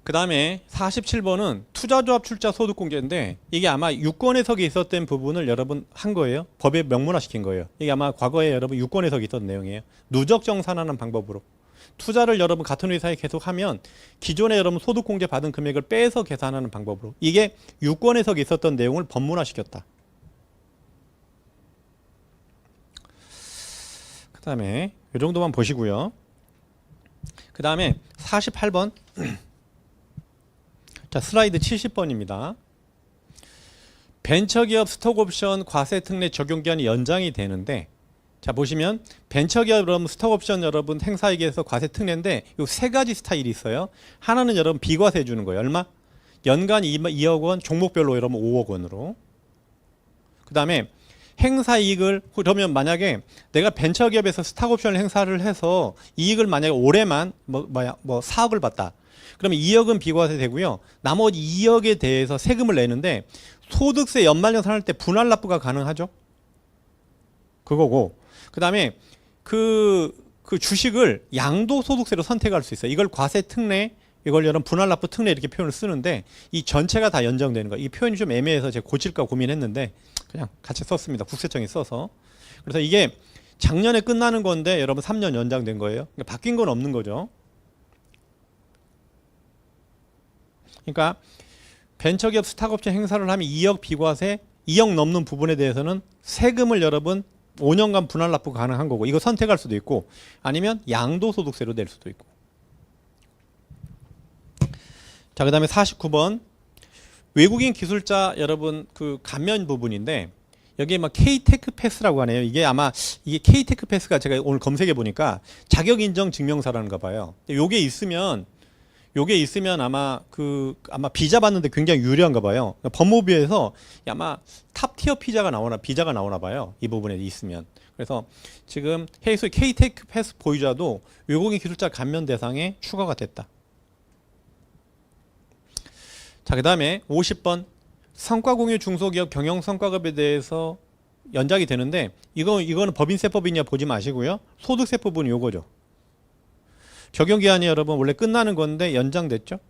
그 다음에 47번은 투자조합 출자 소득공제인데 이게 아마 유권 해석이 있었던 부분을 여러분 한 거예요. 법에 명문화시킨 거예요. 이게 아마 과거에 여러분 유권 해석이 있었던 내용이에요. 누적 정산하는 방법으로 투자를 여러분 같은 회사에 계속하면 기존에 여러분 소득공제 받은 금액을 빼서 계산하는 방법으로 이게 유권 해석이 있었던 내용을 법문화시켰다. 그 다음에 이 정도만 보시고요. 그 다음에 48번 자, 슬라이드 70번입니다. 벤처기업 스톡옵션 과세특례 적용기한이 연장이 되는데 자 보시면 벤처기업 여러분 스톡옵션 여러분 행사액에서 과세특례인데 이 세 가지 스타일이 있어요. 하나는 여러분 비과세 주는 거예요. 얼마? 연간 2억 원 종목별로 여러분 5억 원으로. 그 다음에 행사이익을 그러면 만약에 내가 벤처기업에서 스톡옵션 행사를 해서 이익을 만약에 올해만 뭐 4억을 받다. 그러면 2억은 비과세 되고요. 나머지 2억에 대해서 세금을 내는데 소득세 연말연산할 때 분할 납부가 가능하죠. 그거고 그 다음에 그 주식을 양도소득세로 선택할 수 있어요. 이걸 과세특례 이걸 여러분 분할 납부 특례 이렇게 표현을 쓰는데 이 전체가 다 연장되는 거예요. 이 표현이 좀 애매해서 제가 고칠까 고민했는데 그냥 같이 썼습니다. 국세청이 써서. 그래서 이게 작년에 끝나는 건데 여러분 3년 연장된 거예요. 그러니까 바뀐 건 없는 거죠. 그러니까 벤처기업 스탁업체 행사를 하면 2억 비과세 2억 넘는 부분에 대해서는 세금을 여러분 5년간 분할 납부 가능한 거고 이거 선택할 수도 있고 아니면 양도소득세로 낼 수도 있고. 자, 그 다음에 49번 외국인 기술자 여러분 그 감면 부분인데 여기에 막 K-테크 패스라고 하네요. 이게 아마 이게 K-테크 패스가 제가 오늘 검색해 보니까 자격 인정 증명서라는가 봐요. 요게 있으면 아마 아마 비자 받는데 굉장히 유리한가 봐요. 그러니까 법무부에서 아마 탑티어 비자가 나오나 봐요. 이 부분에 있으면. 그래서 지금 해외의 K-테크 패스 보유자도 외국인 기술자 감면 대상에 추가가 됐다. 자, 그 다음에 50번 성과공유 중소기업 경영성과급에 대해서 연장이 되는데 이거는 법인세법이냐 보지 마시고요. 소득세법은 요거죠. 적용기한이 여러분 원래 끝나는 건데 연장됐죠.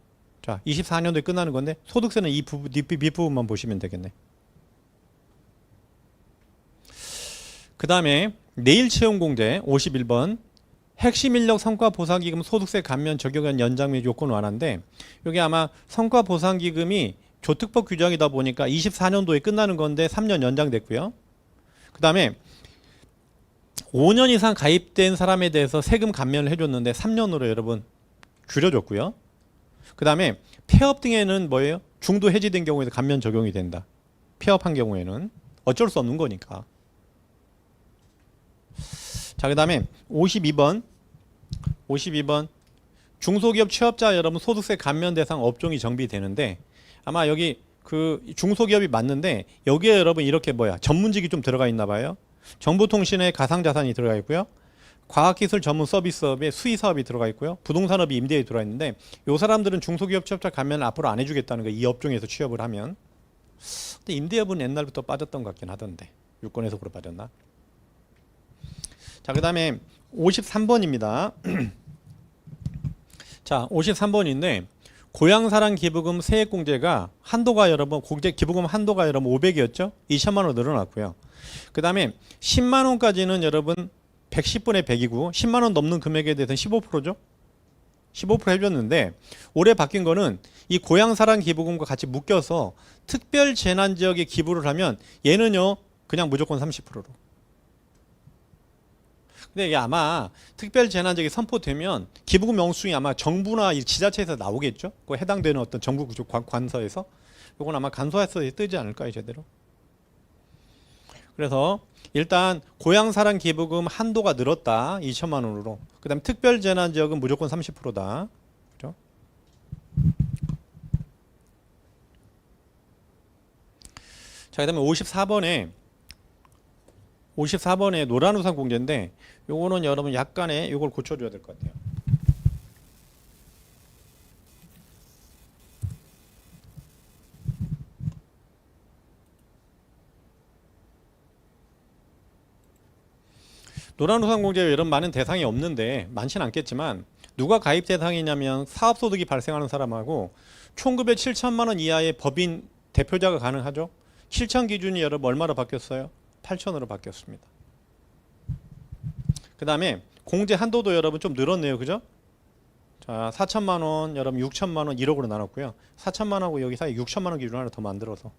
자, 24년도에 끝나는 건데 소득세는 이 밑부분만 보시면 되겠네. 그 다음에 내일 채용공제 51번 핵심 인력 성과보상기금 소득세 감면 적용한 연장 및 요건 완화인데 이게 아마 성과보상기금이 조특법 규정이다 보니까 24년도에 끝나는 건데 3년 연장됐고요. 그 다음에 5년 이상 가입된 사람에 대해서 세금 감면을 해줬는데 3년으로 여러분 줄여줬고요. 그 다음에 폐업 등에는 뭐예요? 중도 해지된 경우에도 감면 적용이 된다. 폐업한 경우에는 어쩔 수 없는 거니까. 자, 그 다음에 52번 중소기업 취업자 여러분 소득세 감면 대상 업종이 정비되는데 아마 여기 그 중소기업이 맞는데 여기에 여러분 이렇게 전문직이 좀 들어가 있나 봐요. 정보통신에 가상자산이 들어가 있고요. 과학기술 전문 서비스업에 수의사업이 들어가 있고요. 부동산업이 임대에 들어가 있는데 이 사람들은 중소기업 취업자 감면을 앞으로 안 해주겠다는 거예요. 이 업종에서 취업을 하면. 근데 임대업은 옛날부터 빠졌던 것 같긴 하던데 유권해석으로 빠졌나? 자, 그 다음에 53번입니다. 자, 53번인데 고향사랑 기부금 세액공제가 한도가 여러분 기부금 한도가 여러분 500이었죠? 2천만 원 늘어났고요. 그 다음에 10만 원까지는 여러분 110분의 100이고 10만 원 넘는 금액에 대해서는 15%죠? 15% 해줬는데 올해 바뀐 거는 이 고향사랑 기부금과 같이 묶여서 특별 재난 지역에 기부를 하면 얘는요 그냥 무조건 30%로. 근데 이게 아마 특별 재난 지역이 선포되면 기부금 영수증이 아마 정부나 이 지자체에서 나오겠죠? 그 해당되는 어떤 정부 구조 관서에서 이건 아마 간소화해서 뜨지 않을까요, 제대로? 그래서 일단 고향사랑 기부금 한도가 늘었다. 2천만 원으로. 그다음에 특별 재난 지역은 무조건 30%다. 그렇죠? 자, 그다음에 54번에 노란우산 공제인데 요거는 여러분 약간의 요걸 고쳐 줘야 될 것 같아요. 노란우산 공제에 이런 많은 대상이 없는데 많지는 않겠지만 누가 가입 대상이냐면 사업소득이 발생하는 사람하고 총급의 7천만 원 이하의 법인 대표자가 가능하죠. 7천 기준이 여러분 얼마로 바뀌었어요? 8천으로 바뀌었습니다. 그 다음에 공제 한도도 여러분 좀 늘었네요. 그죠? 자, 4천만 원, 여러분 6천만 원 1억으로 나눴고요. 4천만 원하고 여기 사이 6천만 원 기준 하나 더 만들어서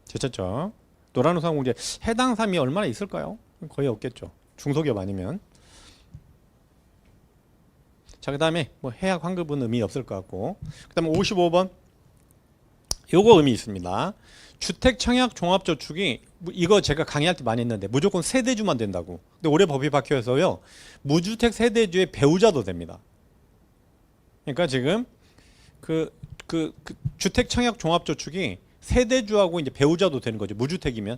됐죠? 노란우산 공제 해당 사람이 얼마나 있을까요? 거의 없겠죠. 중소기업 아니면. 자, 그 다음에 뭐 해약 환급은 의미 없을 것 같고, 그 다음에 55번 요거 의미 있습니다. 주택 청약 종합저축이 이거 제가 강의할 때 많이 했는데 무조건 세대주만 된다고. 근데 올해 법이 바뀌어서요 무주택 세대주의 배우자도 됩니다. 그러니까 지금 그 주택 청약 종합저축이 세대주하고 이제 배우자도 되는 거죠. 무주택이면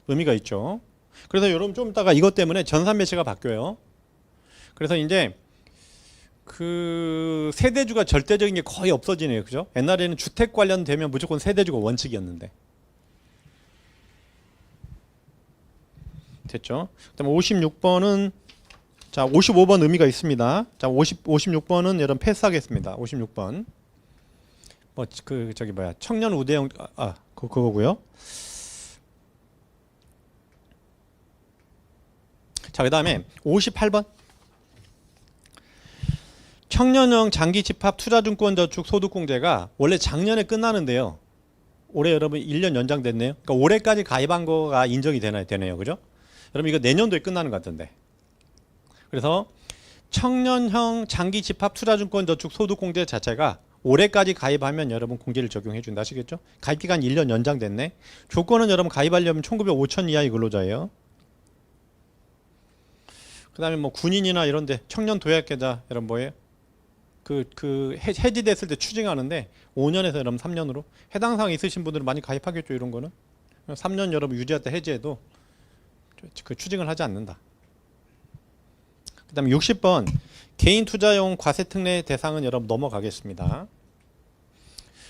의미가 있죠. 그래서 여러분 좀 이따가 이것 때문에 전산 배치가 바뀌어요. 그래서 이제 그 세대주가 절대적인 게 거의 없어지네요. 그죠? 옛날에는 주택 관련되면 무조건 세대주가 원칙이었는데. 됐죠? 그다음에 56번은 자, 55번 의미가 있습니다. 자, 56번은 여러분 패스하겠습니다. 56번. 청년 우대형 그거고요. 자, 그다음에 58번. 청년형 장기 집합 투자증권저축 소득공제가 원래 작년에 끝나는데요. 올해 여러분 1년 연장됐네요. 그러니까 올해까지 가입한 거가 인정이 되네요. 그죠? 여러분 이거 내년도에 끝나는 것 같은데. 그래서 청년형 장기 집합 투자증권저축 소득공제 자체가 올해까지 가입하면 여러분 공제를 적용해 준다. 아시겠죠? 가입기간 1년 연장됐네. 조건은 여러분 가입하려면 총급여 5천 이하의 근로자예요. 그 다음에 뭐 군인이나 이런데 청년 도약계좌 여러분 뭐예요? 해지됐을 때 추징하는데 5년에서 여러분 3년으로 해당 사항 있으신 분들은 많이 가입하겠죠. 이런 거는 3년 여러분 유지할 때 해지해도 그 추징을 하지 않는다. 그 다음에 60번 개인 투자용 과세특례 대상은 여러분 넘어가겠습니다.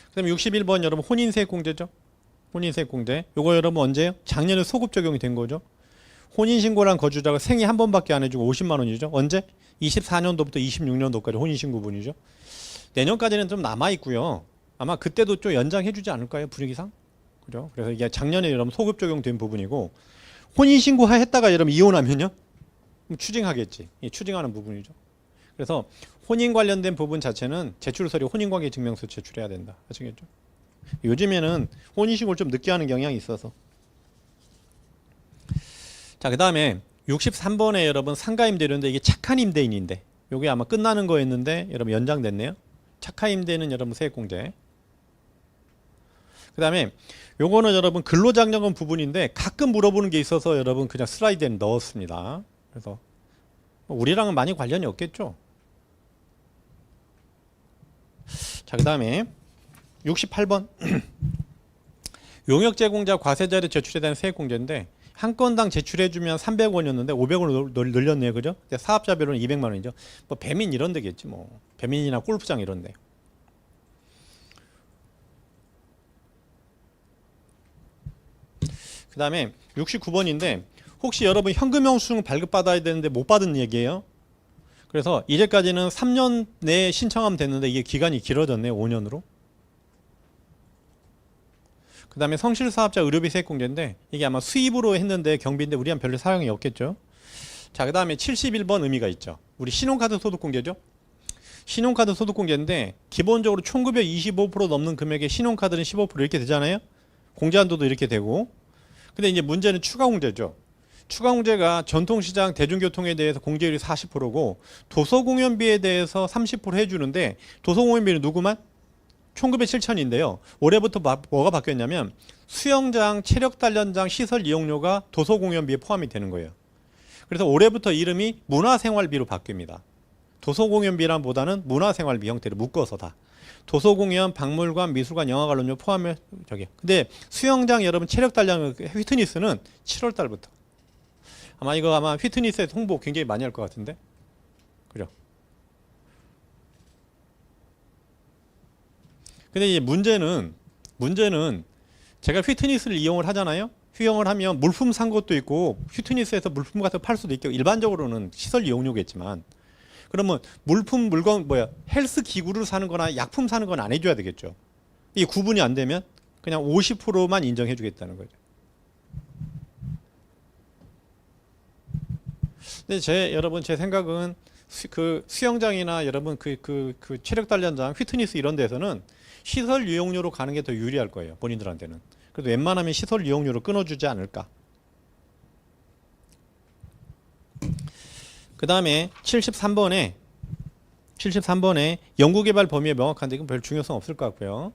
그 다음에 61번 여러분 혼인세액공제죠. 혼인세액공제 요거 여러분 언제요? 작년에 소급 적용이 된 거죠. 혼인신고란 거주자가 생애 한 번밖에 안 해주고 50만 원이죠. 언제? 24년도부터 26년도까지 혼인신고분이죠. 내년까지는 좀 남아있고요. 아마 그때도 좀 연장해주지 않을까요? 분위기상? 그죠? 그래서 이게 작년에 여러분 소급 적용된 부분이고 혼인신고 했다가 여러분 이혼하면요? 그럼 추징하겠지. 이 추징하는 부분이죠. 그래서 혼인 관련된 부분 자체는 제출 서류 혼인관계 증명서 제출해야 된다. 아시겠죠? 요즘에는 혼인신고를 좀 늦게 하는 경향이 있어서. 자, 그 다음에 63번에 여러분 상가임대료인데 이게 착한 임대인인데 요게 아마 끝나는 거였는데 여러분 연장됐네요. 착한 임대는 여러분 세액공제. 그 다음에 요거는 여러분 근로장려금 부분인데 가끔 물어보는 게 있어서 여러분 그냥 슬라이드에 넣었습니다. 그래서 우리랑은 많이 관련이 없겠죠. 자, 그 다음에 68번 용역 제공자 과세자료 제출에 대한 세액공제인데 한 건당 제출해주면 300원이었는데 500원으로 늘렸네요. 그죠? 사업자별로는 200만 원이죠. 뭐 배민 이런 데겠지 뭐. 배민이나 골프장 이런 데. 그 다음에 69번인데 혹시 여러분 현금 영수증 발급받아야 되는데 못 받은 얘기예요. 그래서 이제까지는 3년 내에 신청하면 됐는데 이게 기간이 길어졌네요. 5년으로. 그 다음에 성실사업자 의료비 세액공제인데 이게 아마 수입으로 했는데 경비인데 우리한 별로 사용이 없겠죠. 자, 그 다음에 71번 의미가 있죠. 우리 신용카드 소득공제죠. 신용카드 소득공제인데 기본적으로 총급여 25% 넘는 금액에 신용카드는 15% 이렇게 되잖아요. 공제한도도 이렇게 되고. 근데 이제 문제는 추가공제죠. 추가공제가 전통시장 대중교통에 대해서 공제율이 40%고 도서공연비에 대해서 30% 해주는데 도서공연비는 누구만? 총급여 7천인데요. 올해부터 뭐가 바뀌었냐면 수영장, 체력단련장 시설 이용료가 도서공연비에 포함이 되는 거예요. 그래서 올해부터 이름이 문화생활비로 바뀝니다. 도서공연비란 보다는 문화생활비 형태로 묶어서 다. 도서공연, 박물관, 미술관, 영화관람료 포함해 저기. 근데 수영장 여러분 체력단련 휘트니스는 7월 달부터. 아마 휘트니스에서 홍보 굉장히 많이 할 것 같은데. 그죠? 근데 이제 문제는 제가 휘트니스를 이용을 하잖아요. 휘용을 하면 물품 산 것도 있고 휘트니스에서 물품 같은 거 팔 수도 있고 일반적으로는 시설 이용료겠지만 그러면 물건 헬스 기구를 사는 거나 약품 사는 건 안 해줘야 되겠죠. 이게 구분이 안 되면 그냥 50%만 인정해 주겠다는 거죠. 근데 여러분 제 생각은 수영장이나 여러분 그 체력 단련장, 휘트니스 이런 데서는 시설 이용료로 가는 게 더 유리할 거예요. 본인들한테는. 그래도 웬만하면 시설 이용료로 끊어주지 않을까. 그 다음에 73번에 연구개발 범위에 명확한데 이건 별 중요성 없을 것 같고요.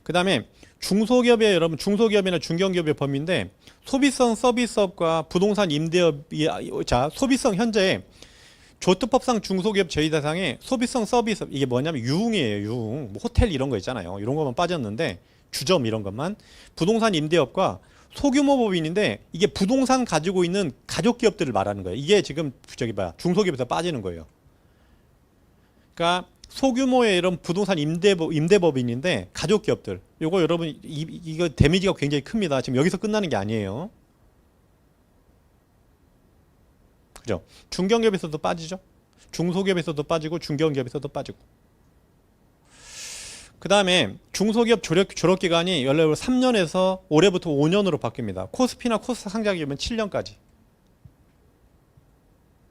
그 다음에 중소기업의 여러분 중소기업이나 중견기업의 범위인데 소비성 서비스업과 부동산 임대업이 소비성 현재 조특법상 중소기업 제외 대상에 소비성 서비스 이게 뭐냐면 유흥이에요. 유흥 뭐 호텔 이런 거 있잖아요. 이런 것만 빠졌는데 주점 이런 것만 부동산 임대업과 소규모 법인인데 이게 부동산 가지고 있는 가족 기업들을 말하는 거예요. 이게 지금 중소기업에서 빠지는 거예요. 그러니까 소규모의 이런 부동산 임대법인인데 가족 기업들 요거 여러분 이거 데미지가 굉장히 큽니다. 지금 여기서 끝나는 게 아니에요. 그죠? 중견기업에서도 빠지죠. 중소기업에서도 빠지고 중견기업에서도 빠지고. 그 다음에 중소기업 졸업기간이 연례로 3년에서 올해부터 5년으로 바뀝니다. 코스피나 코스닥 상장기업은 7년까지.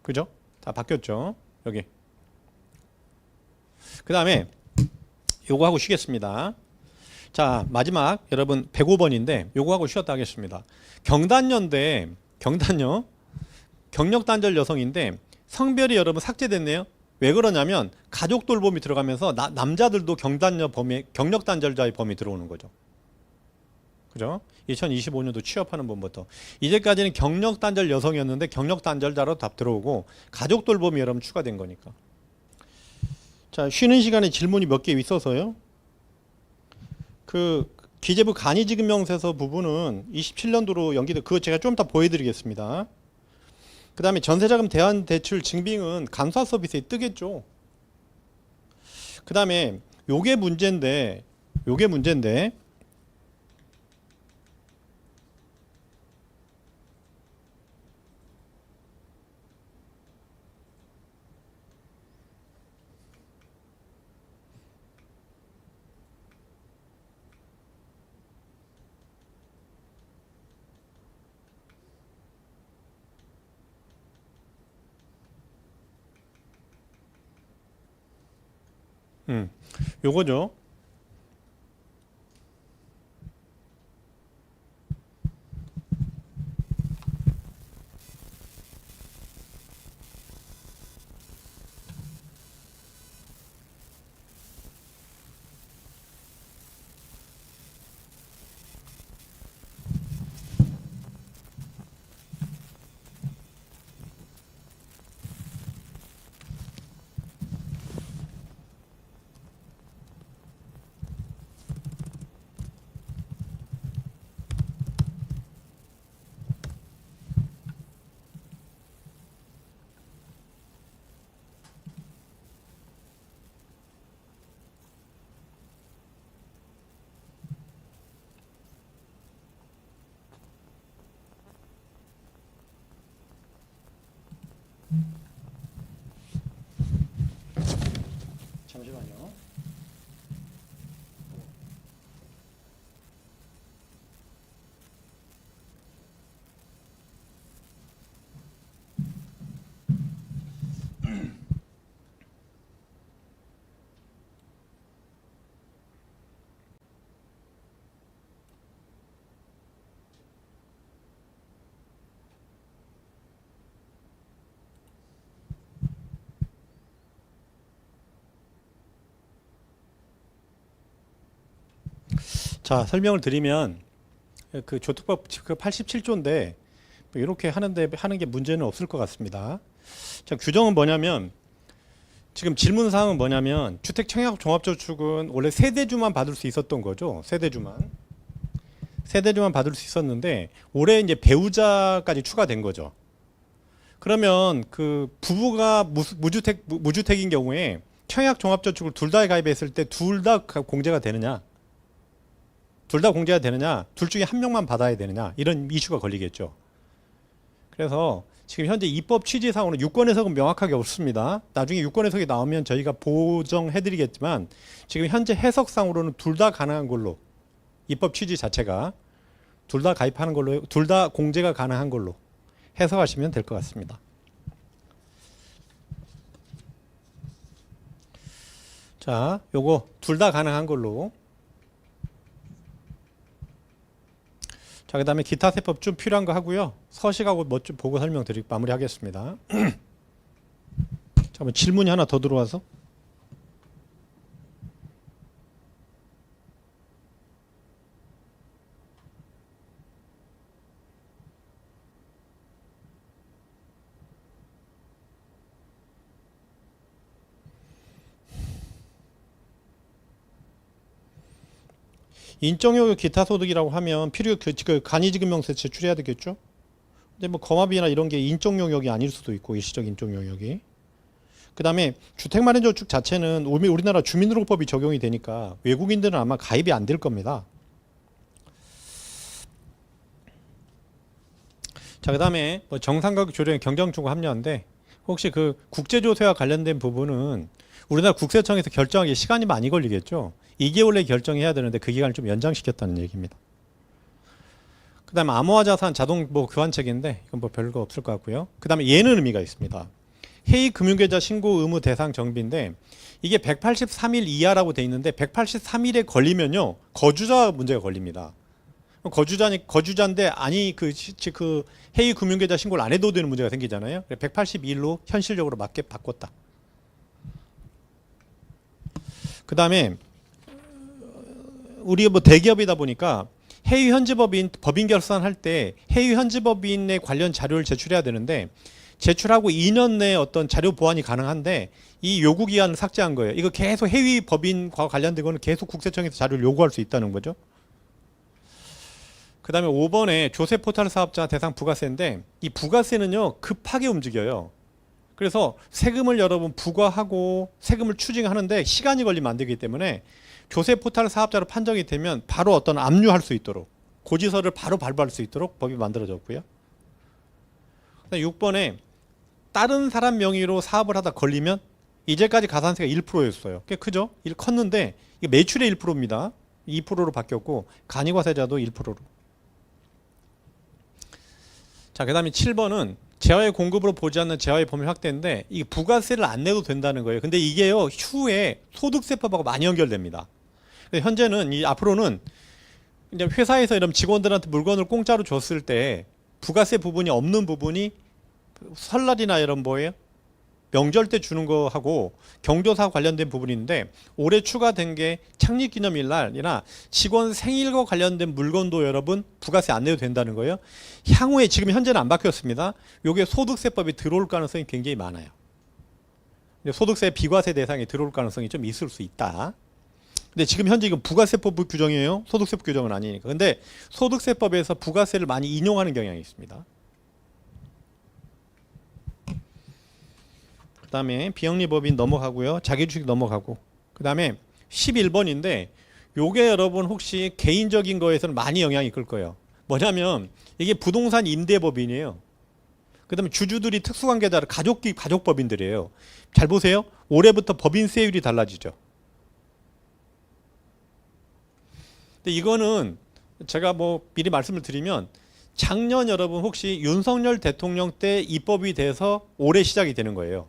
그죠? 다 바뀌었죠. 여기. 그 다음에 요거 하고 쉬겠습니다. 자, 마지막 여러분 105번인데 요거 하고 쉬었다 하겠습니다. 경단녀인데 경력단절 여성인데 성별이 여러분 삭제됐네요. 왜 그러냐면 가족 돌봄이 들어가면서 남자들도 경력단절자의 범위 들어오는 거죠. 그죠? 2025년도 취업하는 분부터 이제까지는 경력단절 여성이었는데 경력단절자로 답 들어오고 가족 돌봄이 여러분 추가된 거니까. 자, 쉬는 시간에 질문이 몇 개 있어서요. 그 기재부 간이지급명세서 부분은 27년도로 연기돼 그거 제가 좀 이따 보여드리겠습니다. 그 다음에 전세자금 대환대출 증빙은 간소화 서비스에 뜨겠죠. 그 다음에 요게 문제인데 요거죠. 잠시만요. 자, 설명을 드리면 그 조특법 그 87조인데 이렇게 하는 게 문제는 없을 것 같습니다. 자, 규정은 뭐냐면 지금 질문 사항은 뭐냐면 주택 청약 종합저축은 원래 세대주만 받을 수 있었던 거죠. 세대주만 받을 수 있었는데 올해 이제 배우자까지 추가된 거죠. 그러면 그 부부가 무주택인 경우에 청약 종합저축을 둘 다 가입했을 때 둘 다 공제가 되느냐? 둘 다 공제가 되느냐? 둘 중에 한 명만 받아야 되느냐? 이런 이슈가 걸리겠죠. 그래서 지금 현재 입법 취지상으로는 유권 해석은 명확하게 없습니다. 나중에 유권 해석이 나오면 저희가 보정해드리겠지만 지금 현재 해석상으로는 둘 다 가능한 걸로 입법 취지 자체가 둘 다 가입하는 걸로 둘 다 공제가 가능한 걸로 해석하시면 될 것 같습니다. 자, 요거 둘 다 가능한 걸로. 자, 그 다음에 기타 세법 좀 필요한 거 하고요. 서식하고 뭐 좀 보고 설명드리고 마무리하겠습니다. 잠깐만 질문이 하나 더 들어와서. 인적요격 기타 소득이라고 하면 필요 그 간이지급명세 제출해야 되겠죠. 근데 뭐 거마비나 이런 게 인적 용역이 아닐 수도 있고 일시적 인적 용역이. 그다음에 주택마련저축 자체는 우리나라 주민등록법이 적용이 되니까 외국인들은 아마 가입이 안 될 겁니다. 자, 그다음에 뭐 정상가격 조례 경정충고 합류한데 혹시 그 국제조세와 관련된 부분은 우리나라 국세청에서 결정하기 시간이 많이 걸리겠죠. 2개월 내에 결정해야 되는데 그 기간을 좀 연장시켰다는 얘기입니다. 그 다음에 암호화 자산 자동 뭐 교환책인데 이건 뭐 별거 없을 것 같고요. 그 다음에 얘는 의미가 있습니다. 해이 금융계좌 신고 의무 대상 정비인데 이게 183일 이하라고 돼 있는데 183일에 걸리면요 거주자 문제가 걸립니다. 거주자인데 아니 그 해이 금융계좌 신고를 안 해도 되는 문제가 생기잖아요. 182일로 현실적으로 맞게 바꿨다. 그 다음에 우리가 뭐 대기업이다 보니까 해외 현지법인 법인 결산할 때 해외 현지법인의 관련 자료를 제출해야 되는데 제출하고 2년 내에 어떤 자료 보완이 가능한데 이 요구 기한을 삭제한 거예요. 이거 계속 해외 법인과 관련된 거는 계속 국세청에서 자료를 요구할 수 있다는 거죠. 그 다음에 5번에 조세 포털 사업자 대상 부가세인데 이 부가세는요 급하게 움직여요. 그래서 세금을 여러분 부과하고 세금을 추징하는데 시간이 걸리면 안 되기 때문에 조세 포털 사업자로 판정이 되면 바로 어떤 압류할 수 있도록 고지서를 바로 발부할 수 있도록 법이 만들어졌고요. 6번에 다른 사람 명의로 사업을 하다 걸리면 이제까지 가산세가 1%였어요. 꽤 크죠? 컸는데 이게 매출의 1%입니다. 2%로 바뀌었고 간이과세자도 1%로. 자, 그 다음에 7번은 재화의 공급으로 보지 않는 재화의 범위 확대인데 이게 부가세를 안 내도 된다는 거예요. 근데 이게요 추후에 소득세법하고 많이 연결됩니다. 근데 현재는 앞으로는 이제 회사에서 이런 직원들한테 물건을 공짜로 줬을 때 부가세 부분이 없는 부분이 설날이나 이런 뭐예요? 명절 때 주는 거하고 경조사 관련된 부분인데 올해 추가된 게 창립기념일 날이나 직원 생일과 관련된 물건도 여러분 부가세 안 내도 된다는 거예요. 향후에 지금 현재는 안 바뀌었습니다. 요게 소득세법이 들어올 가능성이 굉장히 많아요. 소득세 비과세 대상이 들어올 가능성이 좀 있을 수 있다. 근데 지금 현재 이건 부가세법 규정이에요. 소득세법 규정은 아니니까. 근데 소득세법에서 부가세를 많이 인용하는 경향이 있습니다. 그 다음에 비영리법인 넘어가고요. 자기주식 넘어가고. 그 다음에 11번인데 요게 여러분 혹시 개인적인 거에서는 많이 영향이 클 거예요. 뭐냐면 이게 부동산 임대법인이에요. 그 다음에 주주들이 특수관계자를 가족법인들이에요. 잘 보세요. 올해부터 법인세율이 달라지죠. 근데 이거는 제가 뭐 미리 말씀을 드리면 작년 여러분 혹시 윤석열 대통령 때 입법이 돼서 올해 시작이 되는 거예요.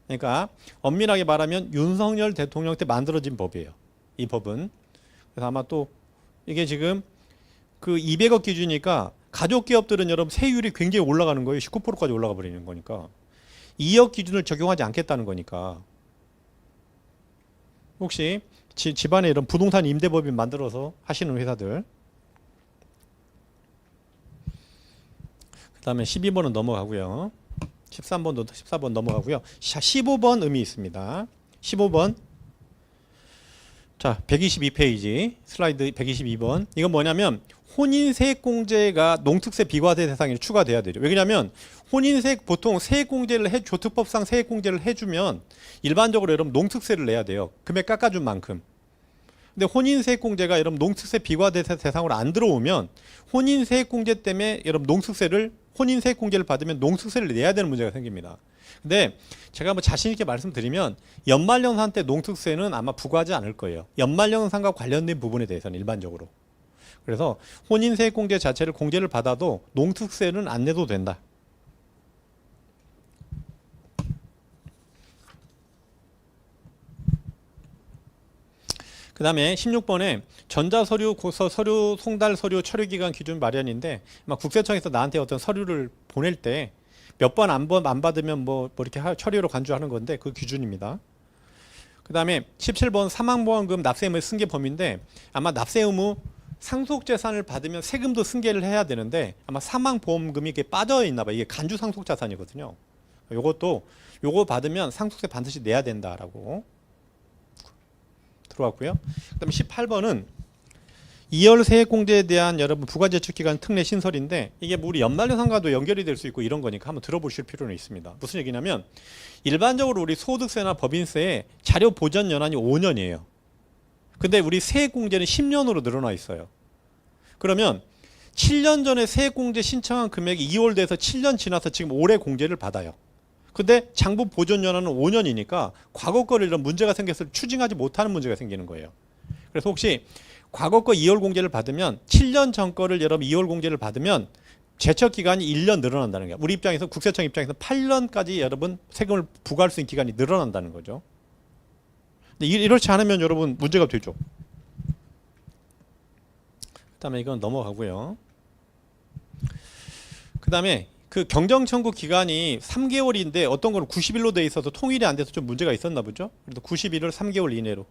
그러니까 엄밀하게 말하면 윤석열 대통령 때 만들어진 법이에요. 이 법은. 그래서 아마 또 이게 지금 그 200억 기준이니까 가족기업들은 여러분 세율이 굉장히 올라가는 거예요. 19%까지 올라가 버리는 거니까. 2억 기준을 적용하지 않겠다는 거니까. 혹시 집안에 이런 부동산 임대법인 만들어서 하시는 회사들. 그 다음에 12번은 넘어가고요. 13번도 14번 넘어가고요. 15번 의미 있습니다. 15번. 자, 122페이지 슬라이드 122번. 이건 뭐냐면 혼인세액공제가 농특세 비과세 대상에 추가돼야 되죠. 왜냐하면 혼인세액 보통 세액공제를 조특법상 세액공제를 해주면 일반적으로 여러분 농특세를 내야 돼요. 금액 깎아준 만큼. 근데 혼인세액공제가 여러분 농특세 비과세 대상으로 안 들어오면 혼인세액공제 때문에 여러분 혼인세액공제를 받으면 농특세를 내야 되는 문제가 생깁니다. 근데 제가 뭐 자신 있게 말씀드리면 연말연산 때 농특세는 아마 부과하지 않을 거예요. 연말연산과 관련된 부분에 대해서는 일반적으로. 그래서 혼인세액공제 자체를 공제를 받아도 농특세는 안 내도 된다. 그 다음에 16번에 전자서류, 서류, 송달 서류 처리기간 기준 마련인데 국세청에서 나한테 어떤 서류를 보낼 때 몇 번 안 받으면 뭐 이렇게 처리로 간주하는 건데 그 기준입니다. 그 다음에 17번 사망보험금 납세 의무 승계 범위인데 아마 납세 의무 상속재산을 받으면 세금도 승계를 해야 되는데 아마 사망보험금이 이게 빠져 있나 봐. 이게 간주 상속자산이거든요. 요거 받으면 상속세 반드시 내야 된다라고 들어왔고요. 그 다음에 18번은 2월 세액공제에 대한 여러분 부가제출기간 특례 신설인데 이게 우리 연말연산과도 연결이 될 수 있고 이런 거니까 한번 들어보실 필요는 있습니다. 무슨 얘기냐면 일반적으로 우리 소득세나 법인세에 자료 보전 연한이 5년이에요. 근데 우리 세액공제는 10년으로 늘어나 있어요. 그러면 7년 전에 세액공제 신청한 금액이 2월 돼서 7년 지나서 지금 올해 공제를 받아요. 근데 장부 보존 연한은 5년이니까 과거 거를 이런 문제가 생겼을 때 추징하지 못하는 문제가 생기는 거예요. 그래서 혹시 과거 거 2월 공제를 받으면 7년 전 거를 여러분 2월 공제를 받으면 제척 기간이 1년 늘어난다는 거예요. 우리 입장에서 국세청 입장에서 8년까지 여러분 세금을 부과할 수 있는 기간이 늘어난다는 거죠. 근데 이렇지 않으면 여러분 문제가 되죠. 그다음에 이건 넘어가고요. 그다음에 그 경정청구 기간이 3개월인데 어떤 거는 90일로 돼 있어서 통일이 안 돼서 좀 문제가 있었나 보죠. 그래도 90일을 3개월 이내로.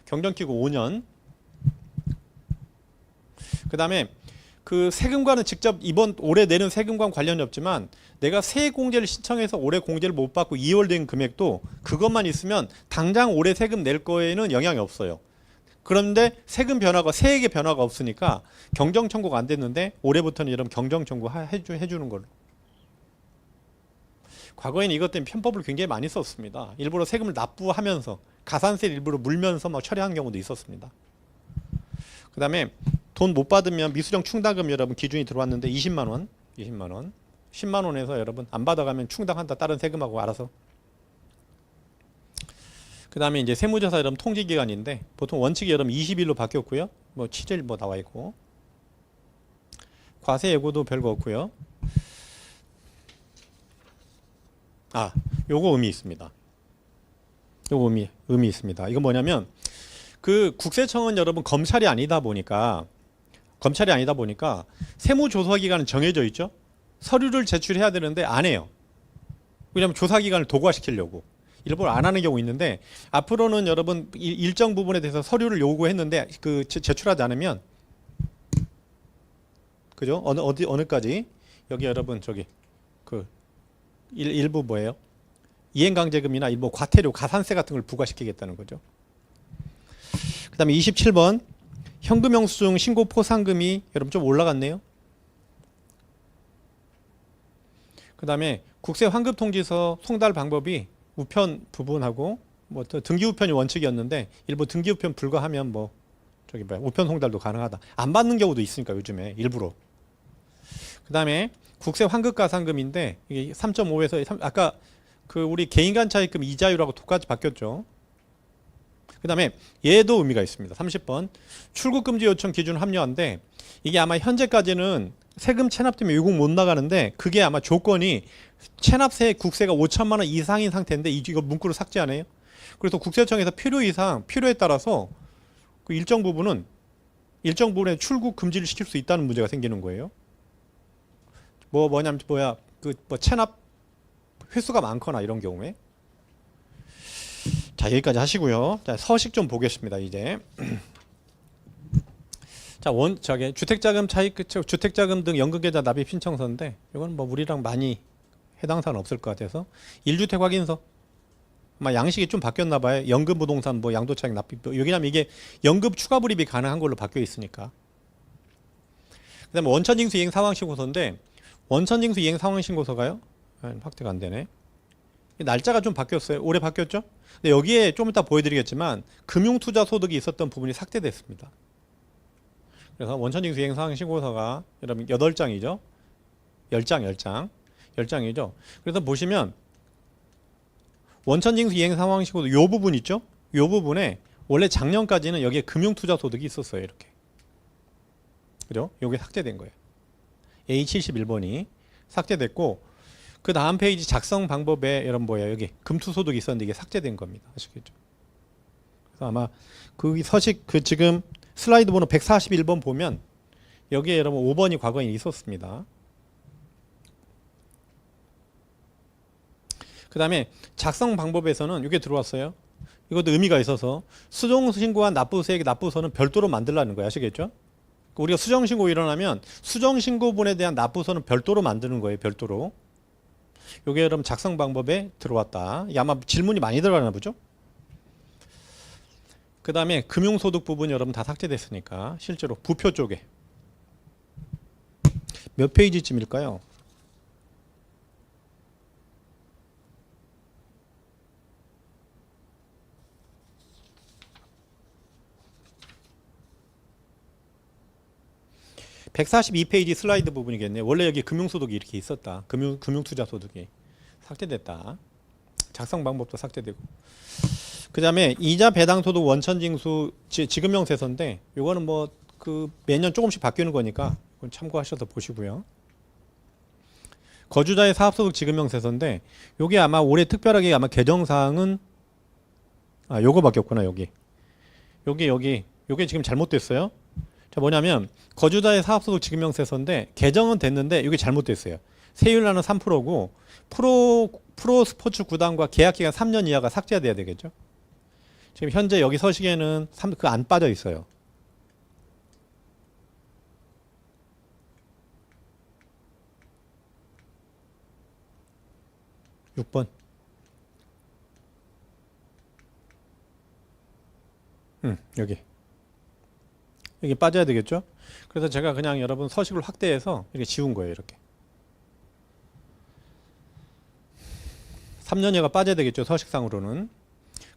경정기구 5년. 그다음에 그 세금과는 직접 이번 올해 내는 세금과는 관련이 없지만 내가 세액공제를 신청해서 올해 공제를 못 받고 2월 된 금액도 그것만 있으면 당장 올해 세금 낼 거에는 영향이 없어요. 그런데 세금 변화가 세액의 변화가 없으니까 경정 청구가 안 됐는데 올해부터는 여러분 경정 청구 해주는 걸로. 과거에는 이것 때문에 편법을 굉장히 많이 썼습니다. 일부러 세금을 납부하면서 가산세를 일부러 물면서 막 처리한 경우도 있었습니다. 그 다음에 돈 못 받으면 미수령 충당금 여러분 기준이 들어왔는데 20만 원, 10만 원에서 여러분 안 받아가면 충당한다. 다른 세금하고 알아서. 그 다음에 이제 세무조사 여러분 통지기간인데 보통 원칙이 여러분 20일로 바뀌었고요. 뭐 7일 뭐 나와 있고. 과세 예고도 별거 없고요. 아, 요거 의미 있습니다. 요거 의미 있습니다. 이건 뭐냐면 그 국세청은 여러분 검찰이 아니다 보니까 세무조사 기간은 정해져 있죠. 서류를 제출해야 되는데 안 해요. 왜냐하면 조사 기간을 도과시키려고 일부러 안 하는 경우 있는데, 앞으로는 여러분 일정 부분에 대해서 서류를 요구했는데 그 제출하지 않으면, 그죠? 어느까지 여기 여러분 저기 그 일부 뭐예요? 이행강제금이나 일부 과태료, 가산세 같은 걸 부과시키겠다는 거죠. 그다음에 27번 현금 영수증 신고 포상금이 여러분 좀 올라갔네요. 그다음에 국세 환급 통지서 송달 방법이 우편 부분하고 뭐 등기 우편이 원칙이었는데 일부 등기 우편 불가하면 뭐 저기 뭐야 우편 송달도 가능하다. 안 받는 경우도 있으니까 요즘에 일부러. 그다음에 국세 환급 가산금인데 이게 3.5에서 아까 그 우리 개인간 차입금 이자율하고 똑같이 바뀌었죠. 그다음에 얘도 의미가 있습니다. 30번 출국 금지 요청 기준 합리화인데, 이게 아마 현재까지는 세금 체납 때문에 외국 못 나가는데, 그게 아마 조건이 체납세 국세가 5천만 원 이상인 상태인데 이거 문구를 삭제 안 해요. 그래서 국세청에서 필요에 따라서 그 일정 부분에 출국 금지를 시킬 수 있다는 문제가 생기는 거예요. 뭐냐면 그 체납 횟수가 많거나 이런 경우에. 자, 여기까지 하시고요. 자, 서식 좀 보겠습니다. 이제 자, 주택자금 등 연금계좌 납입 신청서인데, 이건 뭐 우리랑 많이 해당 사항은 없을 것 같아서 1주택 확인서. 아마 양식이 좀 바뀌었나 봐요. 연금 부동산 뭐 양도차익 납입. 여기냐면 이게 연금 추가 불입이 가능한 걸로 바뀌어 있으니까. 그다음에 원천징수 이행 상황 신고서인데, 원천징수 이행 상황 신고서가요? 확대가 안 되네. 날짜가 좀 바뀌었어요. 올해 바뀌었죠? 근데 여기에 좀 이따 보여드리겠지만 금융투자 소득이 있었던 부분이 삭제됐습니다. 그래서 원천징수 이행 상황 신고서가 여러분 8장이죠. 10장이죠. 그래서 보시면 원천징수 이행 상황 신고서 요 부분 있죠? 요 부분에 원래 작년까지는 여기에 금융투자 소득이 있었어요. 이렇게. 그죠? 요게 삭제된 거예요. A71번이 삭제됐고, 그 다음 페이지 작성 방법에 여러분 뭐예요? 여기 금투소득이 있었는데 이게 삭제된 겁니다. 아시겠죠? 그래서 아마 그 서식 지금 슬라이드 번호 141번 보면 여기에 여러분 5번이 과거에 있었습니다. 그 다음에 작성 방법에서는 이게 들어왔어요. 이것도 의미가 있어서 수정신고한 납부세액 납부서는 별도로 만들라는 거예요. 아시겠죠? 우리가 수정신고 일어나면 수정신고분에 대한 납부서는 별도로 만드는 거예요. 별도로. 요게 여러분 작성 방법에 들어왔다. 이게 아마 질문이 많이 들어가나 보죠? 그 다음에 금융소득 부분 여러분 다 삭제됐으니까 실제로 부표 쪽에 몇 페이지쯤일까요? (142페이지) 슬라이드 부분이겠네요. 원래 여기 금융소득이 이렇게 있었다. 금융투자소득이 삭제됐다. 작성 방법도 삭제되고. 그 다음에 이자 배당소득 원천징수 지급형 세서인데, 이거는 뭐 그 매년 조금씩 바뀌는 거니까 그건 참고하셔서 보시고요. 거주자의 사업소득 지급형 세서인데, 요게 아마 올해 특별하게 아마 개정사항은 요거 바뀌었구나. 요게 지금 잘못됐어요. 자, 뭐냐면 거주자의 사업소득 지급형 세서인데 개정은 됐는데 이게 잘못됐어요. 세율하는 3%고 프로 스포츠 구단과 계약기간 3년 이하가 삭제돼야 되겠죠. 지금 현재 여기 서식에는 그 안 빠져 있어요. 6번. 여기 빠져야 되겠죠. 그래서 제가 그냥 여러분 서식을 확대해서 이렇게 지운 거예요. 이렇게 3년여가 빠져야 되겠죠. 서식상으로는.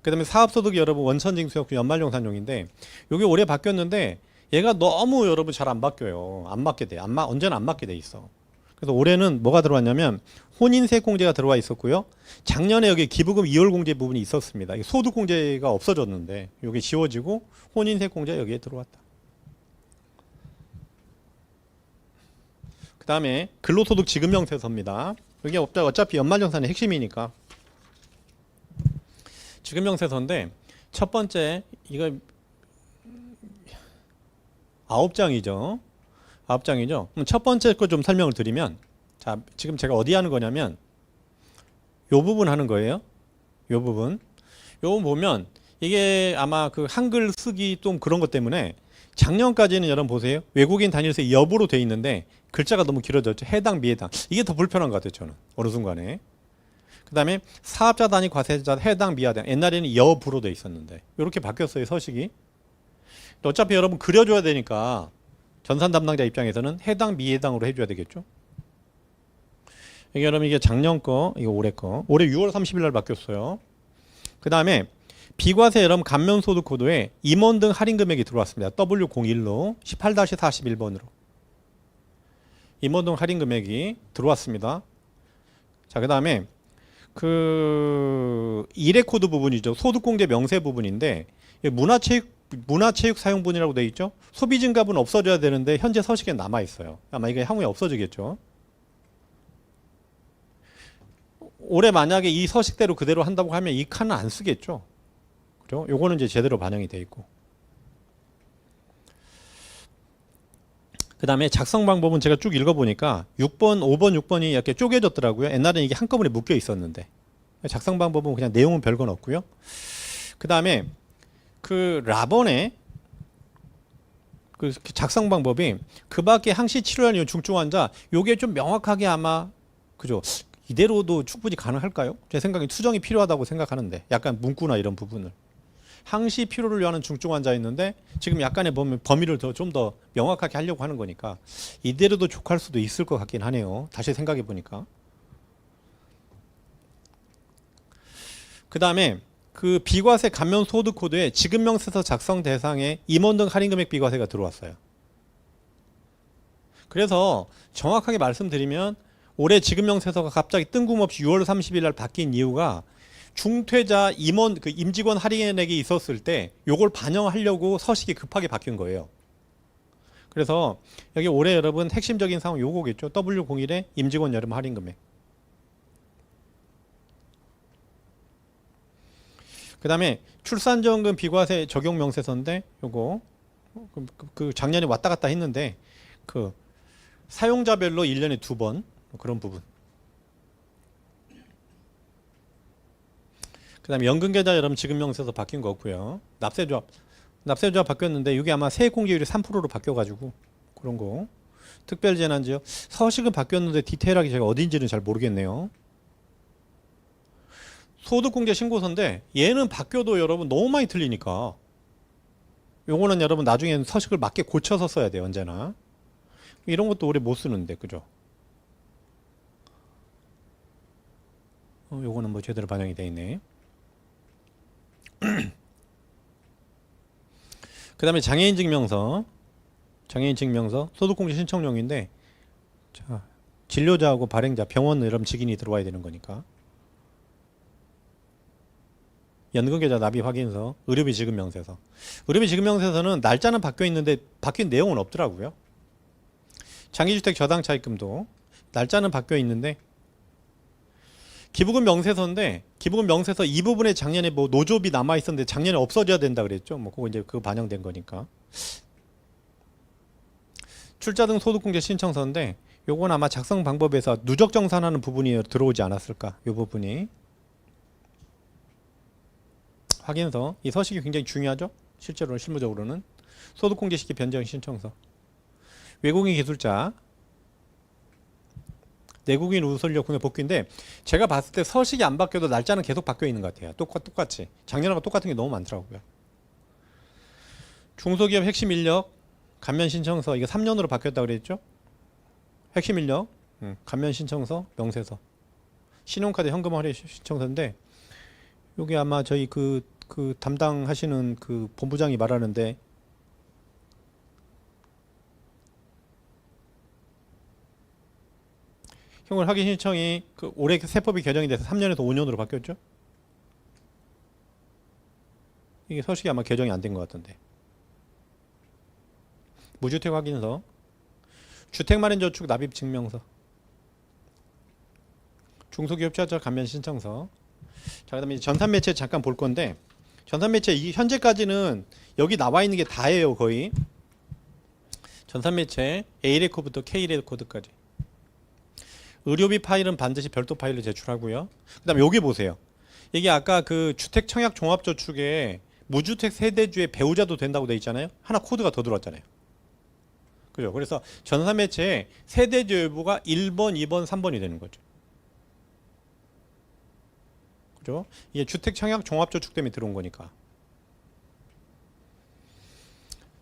그 다음에 사업소득이 여러분 원천징수역 연말정산용인데, 여기 올해 바뀌었는데 얘가 너무 여러분 잘 안 바뀌어요. 안 맞게 돼. 언제나 안 맞게 돼 있어. 그래서 올해는 뭐가 들어왔냐면 혼인세액공제가 들어와 있었고요. 작년에 여기 기부금 2월 공제 부분이 있었습니다. 소득공제가 없어졌는데 이게 지워지고 혼인세액공제가 여기에 들어왔다. 그 다음에 근로소득 지급명세서입니다. 이게 어차피 연말정산의 핵심이니까. 지급명세서인데 첫 번째 이거 9장이죠. 9장이죠. 그럼 첫 번째 거 좀 설명을 드리면, 자, 지금 제가 어디 하는 거냐면 요 부분 하는 거예요. 요 부분. 요 부분 보면 이게 아마 그 한글 쓰기 좀 그런 것 때문에 작년까지는 여러분 보세요. 외국인 단일세 여부로 돼 있는데 글자가 너무 길어졌죠. 해당 미해당. 이게 더 불편한 것 같아요. 저는 어느 순간에. 그 다음에 사업자 단위 과세자 해당 미해당. 옛날에는 여부로 돼 있었는데 이렇게 바뀌었어요. 서식이. 어차피 여러분 그려줘야 되니까 전산 담당자 입장에서는 해당 미해당으로 해줘야 되겠죠. 이게 여러분 이게 작년 거, 이거 올해 거. 올해 6월 30일 날 바뀌었어요. 그 다음에 비과세 여러분 감면소득 코드에 임원 등 할인 금액이 들어왔습니다. W01로 18-41번으로 임원 등 할인 금액이 들어왔습니다. 자, 그 다음에 그 일회 코드 부분이죠. 소득공제 명세 부분인데 문화체육 사용분이라고 되어 있죠. 소비증가분 없어져야 되는데 현재 서식에 남아 있어요. 아마 이게 향후에 없어지겠죠. 올해 만약에 이 서식대로 그대로 한다고 하면 이 칸은 안 쓰겠죠. 그죠? 요거는 이제 제대로 반영이 돼 있고. 그 다음에 작성 방법은 제가 쭉 읽어보니까 6번, 5번, 6번이 이렇게 쪼개졌더라고요. 옛날에는 이게 한꺼번에 묶여 있었는데. 작성 방법은 그냥 내용은 별건 없고요. 그 다음에 그 라번의 그 작성 방법이 그 밖에 항시 치료한 이후 중증 환자 요게 좀 명확하게 아마 그죠? 이대로도 충분히 가능할까요? 제 생각에 수정이 필요하다고 생각하는데 약간 문구나 이런 부분을 항시 필요를 요하는 중증 환자 있는데 지금 약간의 범위를 좀 더 명확하게 하려고 하는 거니까 이대로도 족할 수도 있을 것 같긴 하네요. 다시 생각해 보니까. 그 다음에 그 비과세 감면 소득 코드에 지급명세서 작성 대상에 임원 등 할인 금액 비과세가 들어왔어요. 그래서 정확하게 말씀드리면 올해 지급명세서가 갑자기 뜬금없이 6월 30일 날 바뀐 이유가 중퇴자 임원 그 임직원 할인액이 있었을 때 요걸 반영하려고 서식이 급하게 바뀐 거예요. 그래서 여기 올해 여러분 핵심적인 사항 요거겠죠. W01의 임직원 여름 할인 금액. 그 다음에 출산지원금 비과세 적용 명세서인데 요거 그 작년에 왔다 갔다 했는데 그 사용자별로 1년에 2번 그런 부분. 그 다음에 연금계좌 여러분 지급명세서 바뀐 거 없고요. 납세조합 바뀌었는데 이게 아마 세액공제율이 3%로 바뀌어가지고 그런 거. 특별재난지역 서식은 바뀌었는데 디테일하게 제가 어딘지는 잘 모르겠네요. 소득공제 신고서인데 얘는 바뀌어도 여러분 너무 많이 틀리니까 요거는 여러분 나중에는 서식을 맞게 고쳐서 써야 돼요. 언제나. 이런 것도 오래 못 쓰는데 그죠? 요거는 뭐 제대로 반영이 돼 있네. 그 다음에 장애인 증명서 소득공제 신청용인데 자, 진료자하고 발행자 병원 이런 직인이 들어와야 되는 거니까 연금계좌 납입 확인서 의료비 지급 명세서 의료비 지급 명세서는 날짜는 바뀌어 있는데 바뀐 내용은 없더라고요. 장기주택 저당 차입금도 날짜는 바뀌어 있는데 기부금 명세서인데 기부금 명세서 이 부분에 작년에 뭐 노조비 남아 있었는데 작년에 없어져야 된다 그랬죠. 뭐 그거 이제 그 반영된 거니까. 출자 등 소득공제 신청서인데 요건 아마 작성 방법에서 누적 정산하는 부분이 들어오지 않았을까. 요 부분이 확인서 이 서식이 굉장히 중요하죠. 실제로는 실무적으로는 소득공제 시기 변경 신청서 외국인 기술자 내국인 우선력 군의 복귀인데 제가 봤을 때 서식이 안 바뀌어도 날짜는 계속 바뀌어 있는 것 같아요. 똑같이 작년하고 똑같은 게 너무 많더라고요. 중소기업 핵심 인력 감면 신청서 이거 3년으로 바뀌었다고 그랬죠. 핵심 인력 감면 신청서 명세서 신용카드 현금 할인 신청서인데 요게 아마 저희 그 담당하시는 그 본부장이 말하는데 현금 확인 신청이 그 올해 세법이 개정이 돼서 3년에서 5년으로 바뀌었죠. 이게 서식이 아마 개정이 안 된 것 같던데. 무주택 확인서 주택마련저축 납입증명서, 중소기업자 감면 신청서. 자, 그다음에 전산매체 잠깐 볼 건데, 전산매체 현재까지는 여기 나와 있는 게 다예요, 거의. 전산매체 A 레코드부터 K 레코드까지. 의료비 파일은 반드시 별도 파일로 제출하고요. 그다음에 여기 보세요. 이게 아까 그 주택 청약 종합저축에 무주택 세대주의 배우자도 된다고 돼 있잖아요. 하나 코드가 더 들어왔잖아요. 그죠? 그래서 전산매체에 세대주 여부가 1번, 2번, 3번이 되는 거죠. 그죠? 이게 주택 청약 종합저축 때문에 들어온 거니까.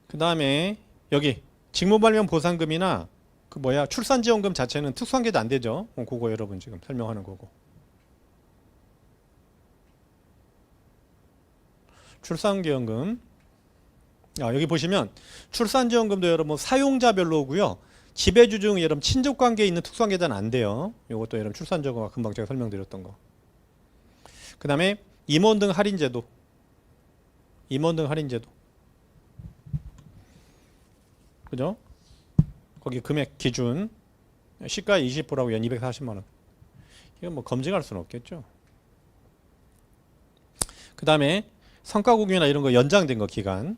그 다음에 여기 직무발명 보상금이나 그 출산지원금 자체는 특수한계도 안 되죠. 그거 여러분 지금 설명하는 거고. 출산지원금. 여기 보시면 출산지원금도 여러분 사용자별로고요. 지배주 중 여러분 친족관계에 있는 특수한계자는 안 돼요. 이것도 여러분 출산지원금과 금방 제가 설명드렸던 거. 그 다음에 임원 등 할인제도. 임원 등 할인제도. 그죠? 거기 금액 기준 시가 20%라고 연 240만원. 이건 뭐 검증할 수는 없겠죠. 그 다음에 성과급여나 이런 거 연장된 거 기간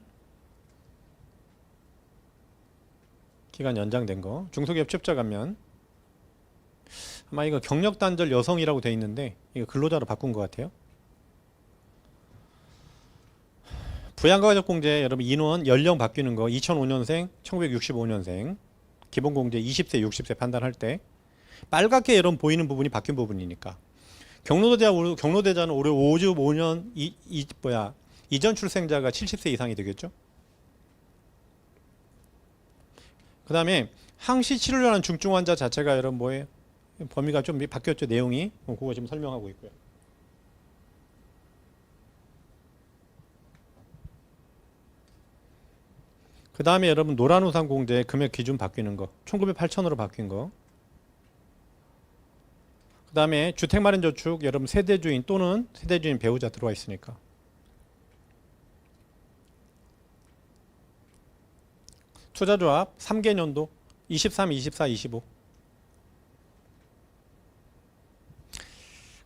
연장된 거. 중소기업 취업자 감면. 아마 이거 경력 단절 여성이라고 돼 있는데 이거 근로자로 바꾼 것 같아요. 부양가족공제 여러분 인원 연령 바뀌는 거 2005년생 1965년생 기본공제 20세 60세 판단할 때 빨갛게 여러분 보이는 부분이 바뀐 부분이니까 경로대자는 올해 55년 이전 출생자가 70세 이상이 되겠죠. 그 다음에 항시 치료를 하는 중증 환자 자체가 여러분 뭐예요? 범위가 좀 바뀌었죠. 내용이. 그거 지금 설명하고 있고요. 그 다음에 여러분 노란우산 공제 금액 기준 바뀌는 거 1908천으로 바뀐 거. 그 다음에 주택마련저축 여러분 세대주인 또는 세대주인 배우자 들어와 있으니까. 투자조합 3개년도 23, 24, 25.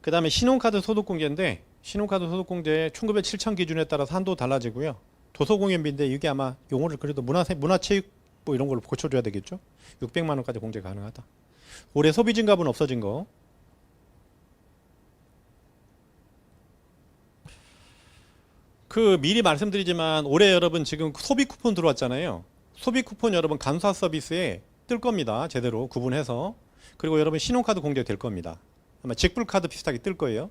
그 다음에 신용카드 소득공제인데 신용카드 소득공제 1907천 기준에 따라서 한도 달라지고요. 도서공연비인데 이게 아마 용어를 그래도 문화체육 뭐 이런 걸로 고쳐줘야 되겠죠. 600만 원까지 공제 가능하다. 올해 소비증갑은 없어진 거. 그 미리 말씀드리지만 올해 여러분 지금 소비 쿠폰 들어왔잖아요. 소비 쿠폰 여러분 간소화 서비스에 뜰 겁니다. 제대로 구분해서. 그리고 여러분 신용카드 공제될 겁니다. 아마 직불카드 비슷하게 뜰 거예요.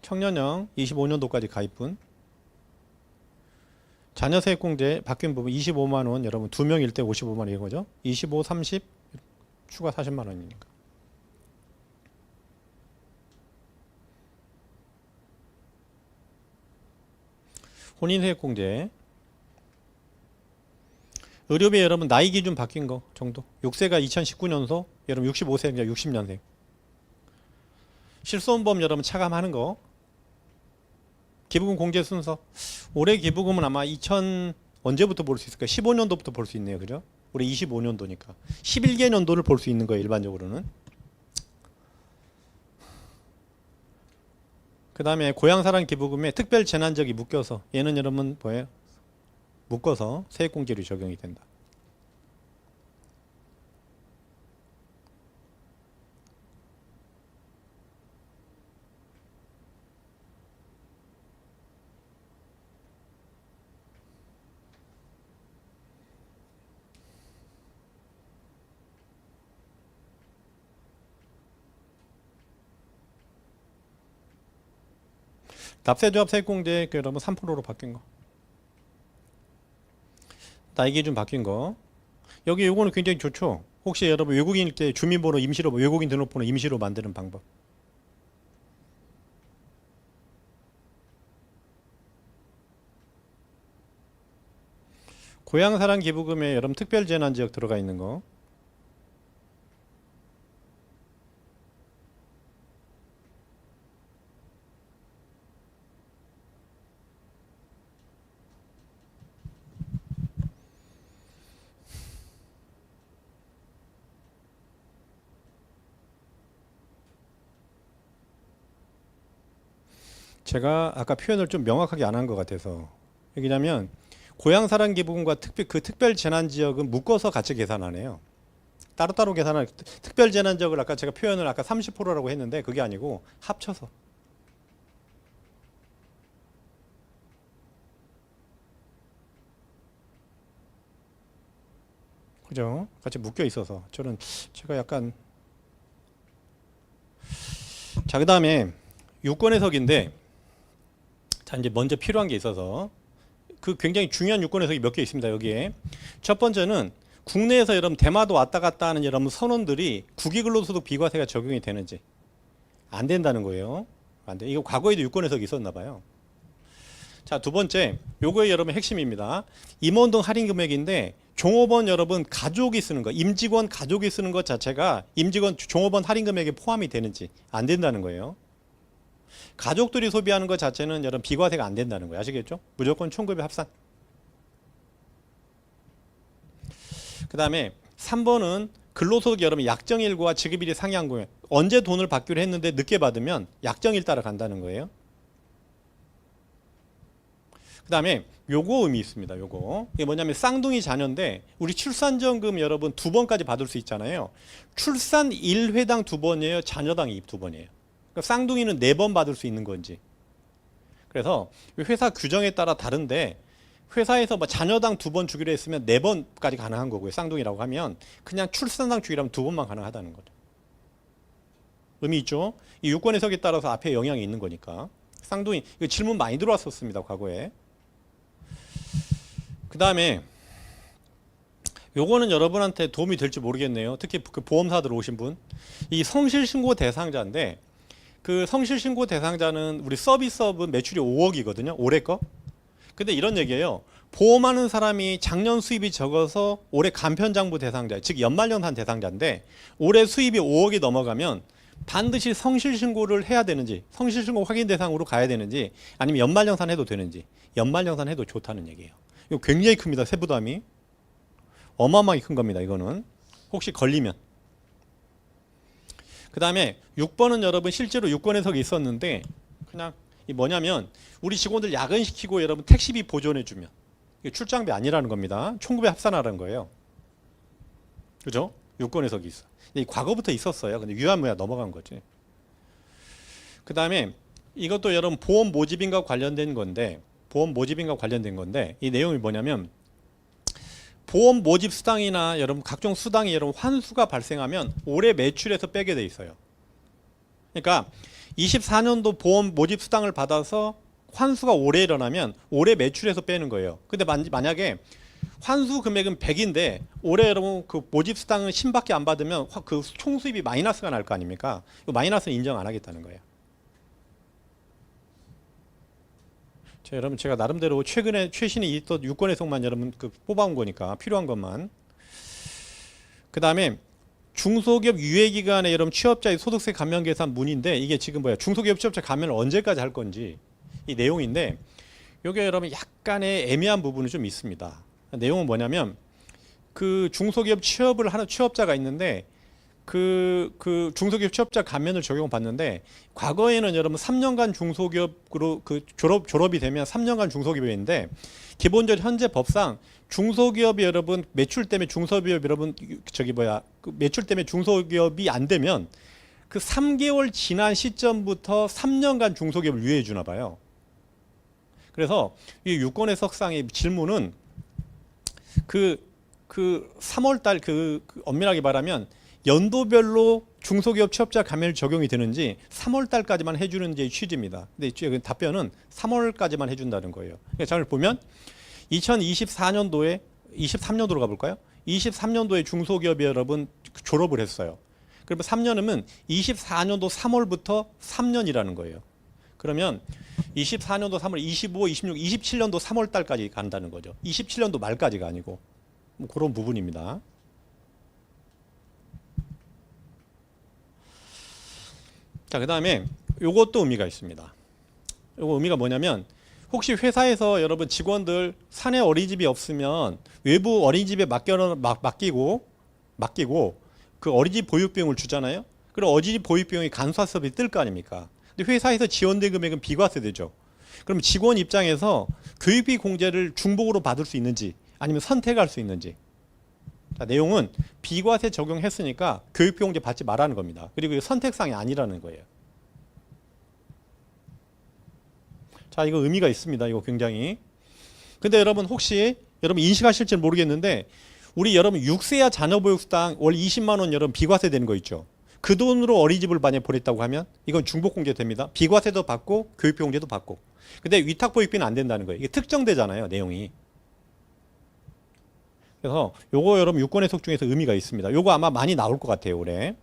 청년형 25년도까지 가입분. 자녀세액공제 바뀐 부분 25만원 여러분 2명일 때 55만원 이거죠. 25, 30 추가 40만원이니까. 혼인세액공제. 의료비 여러분 나이 기준 바뀐 거 정도. 6세가 2019년도 여러분 65세가 60년생. 실손보험 여러분 차감하는 거. 기부금 공제 순서. 올해 기부금은 아마 언제부터 볼 수 있을까요? 15년도부터 볼 수 있네요. 그죠? 올해 25년도니까. 11개년도를 볼 수 있는 거예요. 일반적으로는. 그 다음에 고향사랑 기부금에 특별 재난적이 묶여서 얘는 여러분 뭐예요? 묶어서 세액공제로 적용이 된다. 납세조합 세액공제 여러분 3%로 바뀐 거. 나이 기준 바뀐 거. 여기 요거는 굉장히 좋죠. 혹시 여러분 외국인일 때 주민번호 임시로 외국인 등록번호 임시로 만드는 방법. 고향사랑 기부금에 여러분 특별재난지역 들어가 있는 거. 제가 아까 표현을 좀 명확하게 안 한 것 같아서. 왜냐면 고향사랑기부금과 특별재난지역은 묶어서 같이 계산하네요. 따로따로 계산할 특별재난지역을 아까 제가 표현을 아까 30%라고 했는데 그게 아니고 합쳐서. 그죠? 같이 묶여 있어서 제가 약간 자, 그다음에 유권 해석인데 자, 이제 먼저 필요한 게 있어서 그 굉장히 중요한 유권 해석이 몇 개 있습니다. 여기에 첫 번째는 국내에서 여러분 대마도 왔다 갔다 하는 여러분 선원들이 국위근로소득 비과세가 적용이 되는지 안 된다는 거예요. 안 돼. 이거 과거에도 유권 해석이 있었나 봐요. 자, 두 번째 요거의 여러분 핵심입니다. 임원등 할인 금액인데 종업원 여러분 가족이 쓰는 거, 임직원 가족이 쓰는 것 자체가 임직원 종업원 할인 금액에 포함이 되는지 안 된다는 거예요. 가족들이 소비하는 것 자체는 여러분 비과세가 안 된다는 거예요. 아시겠죠? 무조건 총급의 합산. 그 다음에 3번은 근로소득 여러분 약정일과 지급일이 상이한 거예요. 언제 돈을 받기로 했는데 늦게 받으면 약정일 따라 간다는 거예요. 그 다음에 요거 의미 있습니다. 요거 이게 뭐냐면 쌍둥이 자녀인데 우리 출산지원금 여러분 2번까지 받을 수 있잖아요. 출산 1회당 2번이에요, 자녀당 2번이에요. 그러니까 쌍둥이는 4번 받을 수 있는 건지. 그래서 회사 규정에 따라 다른데 회사에서 뭐 자녀당 2번 주기로 했으면 4번까지 가능한 거고요. 쌍둥이라고 하면 그냥 출산당 주기라면 2번만 가능하다는 거죠. 의미 있죠? 이 유권 해석에 따라서 앞에 영향이 있는 거니까. 쌍둥이 이거 질문 많이 들어왔었습니다. 과거에. 그 다음에 요거는 여러분한테 도움이 될지 모르겠네요. 특히 그 보험사들 오신 분. 이 성실신고 대상자인데 그 성실신고 대상자는 우리 서비스업은 매출이 5억이거든요. 올해 거. 근데 이런 얘기예요. 보험하는 사람이 작년 수입이 적어서 올해 간편장부 대상자, 즉 연말연산 대상자인데 올해 수입이 5억이 넘어가면 반드시 성실신고를 해야 되는지, 성실신고 확인 대상으로 가야 되는지, 아니면 연말연산 해도 되는지, 연말연산 해도 좋다는 얘기예요. 이거 굉장히 큽니다. 세부담이 어마어마하게 큰 겁니다. 이거는 혹시 걸리면. 그 다음에 6번은 여러분 실제로 유권 해석이 있었는데 그냥 이 뭐냐면 우리 직원들 야근시키고 여러분 택시비 보존해주면 이게 출장비 아니라는 겁니다. 총급에 합산하라는 거예요. 그죠? 유권 해석이 있어. 이 과거부터 있었어요. 근데 유야무야 넘어간 거지. 그 다음에 이것도 여러분 보험 모집인과 관련된 건데 이 내용이 뭐냐면 보험 모집 수당이나 여러분 각종 수당이 여러분 환수가 발생하면 올해 매출에서 빼게 돼 있어요. 그러니까 24년도 보험 모집 수당을 받아서 환수가 올해 일어나면 올해 매출에서 빼는 거예요. 근데 만약에 환수 금액은 100인데 올해 여러분 그 모집 수당은 10밖에 안 받으면 그 총수입이 마이너스가 날 거 아닙니까? 그 마이너스는 인정 안 하겠다는 거예요. 자, 여러분 제가 나름대로 최신에 있던 유권 해석만 여러분 그 뽑아온 거니까 필요한 것만. 그 다음에 중소기업 유예기간에 여러분 취업자의 소득세 감면 계산 문인데 이게 지금 뭐야? 중소기업 취업자 감면을 언제까지 할 건지 이 내용인데 이게 여러분 약간의 애매한 부분이 좀 있습니다. 내용은 뭐냐면 그 중소기업 취업을 하는 취업자가 있는데 그 중소기업 취업자 감면을 적용받는데 과거에는 여러분 3년간 중소기업으로 그 졸업이 되면 3년간 중소기업인데 기본적으로 현재 법상 중소기업이 여러분 매출 때문에 중소기업 여러분 그 매출 때문에 중소기업이 안 되면 그 3개월 지난 시점부터 3년간 중소기업을 유예해 주나 봐요. 그래서 이 유권 해석상의 질문은 그 3월달 엄밀하게 말하면 연도별로 중소기업 취업자 감면을 적용이 되는지 3월달까지만 해주는 게 취지입니다. 근데 답변은 3월까지만 해준다는 거예요. 잘 보면 2024년도에 23년도로 가볼까요? 23년도에 중소기업이 여러분 졸업을 했어요. 그러면 3년이면 24년도 3월부터 3년이라는 거예요. 그러면 24년도 3월, 25, 26, 27년도 3월달까지 간다는 거죠. 27년도 말까지가 아니고 뭐 그런 부분입니다. 자, 그 다음에 요것도 의미가 있습니다. 요거 의미가 뭐냐면 혹시 회사에서 여러분 직원들 사내 어린이집이 없으면 외부 어린이집에 맡기고 그 어린이집 보육비용을 주잖아요. 그럼 어린이집 보육비용이 간소화 수업이 뜰 거 아닙니까? 근데 회사에서 지원된 금액은 비과세되죠. 그럼 직원 입장에서 교육비 공제를 중복으로 받을 수 있는지 아니면 선택할 수 있는지. 자, 내용은 비과세 적용했으니까 교육비 공제 받지 말라는 겁니다. 그리고 이거 선택사항이 아니라는 거예요. 자, 이거 의미가 있습니다. 이거 굉장히. 근데 여러분 혹시 여러분 인식하실지 모르겠는데 우리 여러분 6세야 자녀보육수당 월 20만 원 여러분 비과세 되는 거 있죠. 그 돈으로 어린이집을 만약에 보냈다고 하면 이건 중복공제 됩니다. 비과세도 받고 교육비 공제도 받고. 근데 위탁보육비는 안 된다는 거예요. 이게 특정되잖아요. 내용이. 그래서 요거 여러분 유권 해석 중에서 의미가 있습니다. 요거 아마 많이 나올 것 같아요. 올해.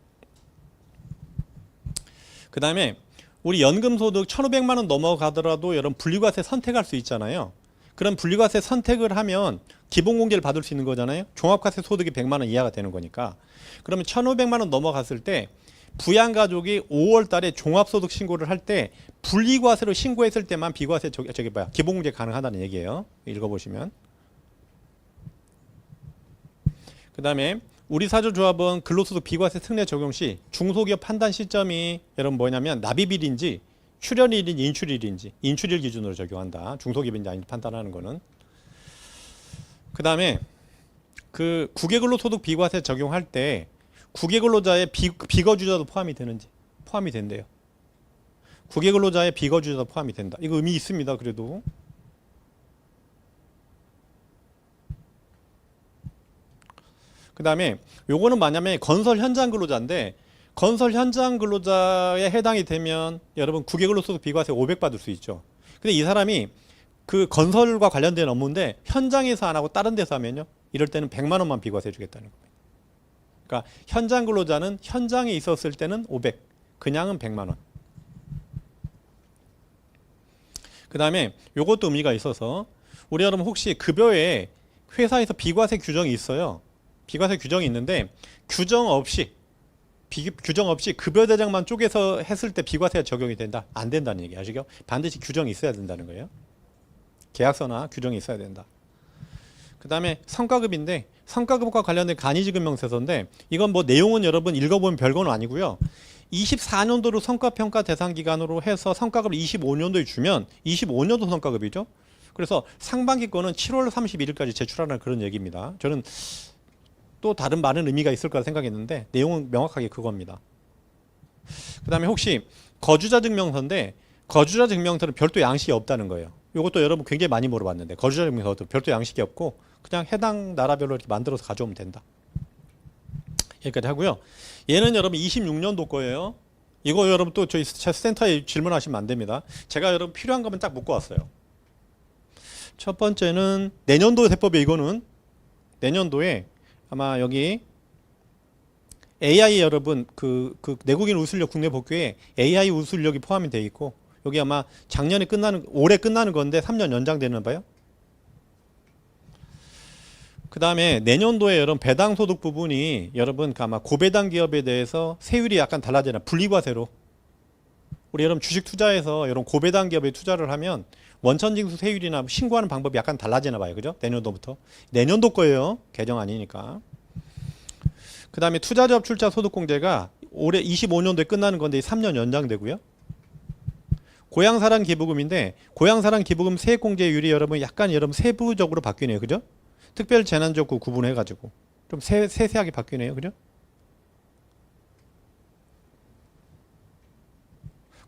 그 다음에 우리 연금소득 1,500만 원 넘어가더라도 여러분 분리과세 선택할 수 있잖아요. 그럼 분리과세 선택을 하면 기본공제를 받을 수 있는 거잖아요. 종합과세 소득이 100만 원 이하가 되는 거니까. 그러면 1,500만 원 넘어갔을 때 부양가족이 5월 달에 종합소득 신고를 할 때 분리과세로 신고했을 때만 비과세 기본공제 가능하다는 얘기예요. 읽어보시면. 그 다음에 우리 사조조합은 근로소득 비과세 특례 적용 시 중소기업 판단 시점이 여러분 뭐냐면 납입일인지 출연일인지 인출일인지 인출일 기준으로 적용한다. 중소기업인지 아닌지 판단하는 거는. 그 다음에 그 국외근로소득 비과세 적용할 때 국외근로자의 비거주자도 포함이 되는지 포함이 된대요. 국외근로자의 비거주자도 포함이 된다. 이거 의미 있습니다. 그래도. 그 다음에 요거는 뭐냐면 건설 현장 근로자인데 건설 현장 근로자에 해당이 되면 여러분 국외근로소득 비과세 500 받을 수 있죠. 근데 이 사람이 그 건설과 관련된 업무인데 현장에서 안 하고 다른 데서 하면요. 이럴 때는 100만 원만 비과세 주겠다는 겁니다. 그러니까 현장 근로자는 현장에 있었을 때는 500, 그냥은 100만 원. 그 다음에 요것도 의미가 있어서 우리 여러분 혹시 급여에 회사에서 비과세 규정이 있어요. 비과세 규정이 있는데 규정 없이 급여 대장만 쪼개서 했을 때 비과세가 적용이 된다. 안 된다는 얘기 아시죠? 반드시 규정이 있어야 된다는 거예요. 계약서나 규정이 있어야 된다. 그 다음에 성과급인데 성과급과 관련된 간이지급명세서인데 이건 뭐 내용은 여러분 읽어보면 별건 아니고요. 24년도로 성과평가 대상 기간으로 해서 성과급을 25년도에 주면 25년도 성과급이죠. 그래서 상반기 거는 7월 31일까지 제출하는 그런 얘기입니다. 저는 또 다른 많은 의미가 있을 거라 생각했는데 내용은 명확하게 그겁니다. 그 다음에 혹시 거주자 증명서인데 거주자 증명서는 별도 양식이 없다는 거예요. 이것도 여러분 굉장히 많이 물어봤는데 거주자 증명서도 별도 양식이 없고 그냥 해당 나라별로 이렇게 만들어서 가져오면 된다. 여기까지 하고요. 얘는 여러분 26년도 거예요. 이거 여러분 또 저희 센터에 질문하시면 안 됩니다. 제가 여러분 필요한 거면 딱 묶어 왔어요. 첫 번째는 내년도 세법에 이거는 내년도에 아마 여기 AI 여러분 그 내국인 우수력 국내 복귀에 AI 우수력이 포함이 되어 있고 여기 아마 작년에 올해 끝나는 건데 3년 연장되는 봐요. 그 다음에 내년도에 여러분 배당 소득 부분이 여러분 아마 고배당 기업에 대해서 세율이 약간 달라지나 분리과세로 우리 여러분 주식 투자에서 여러분 고배당 기업에 투자를 하면 원천징수 세율이나 신고하는 방법이 약간 달라지나 봐요. 그죠? 내년도부터. 내년도 거예요. 개정 아니니까. 그 다음에 투자자업 출자 소득공제가 올해 25년도에 끝나는 건데 3년 연장되고요. 고향사랑 기부금인데 고향사랑 기부금 세액공제율이 여러분 약간 여러분 세부적으로 바뀌네요. 그죠? 특별 재난지역구 구분해가지고 좀 세세하게 바뀌네요. 그죠?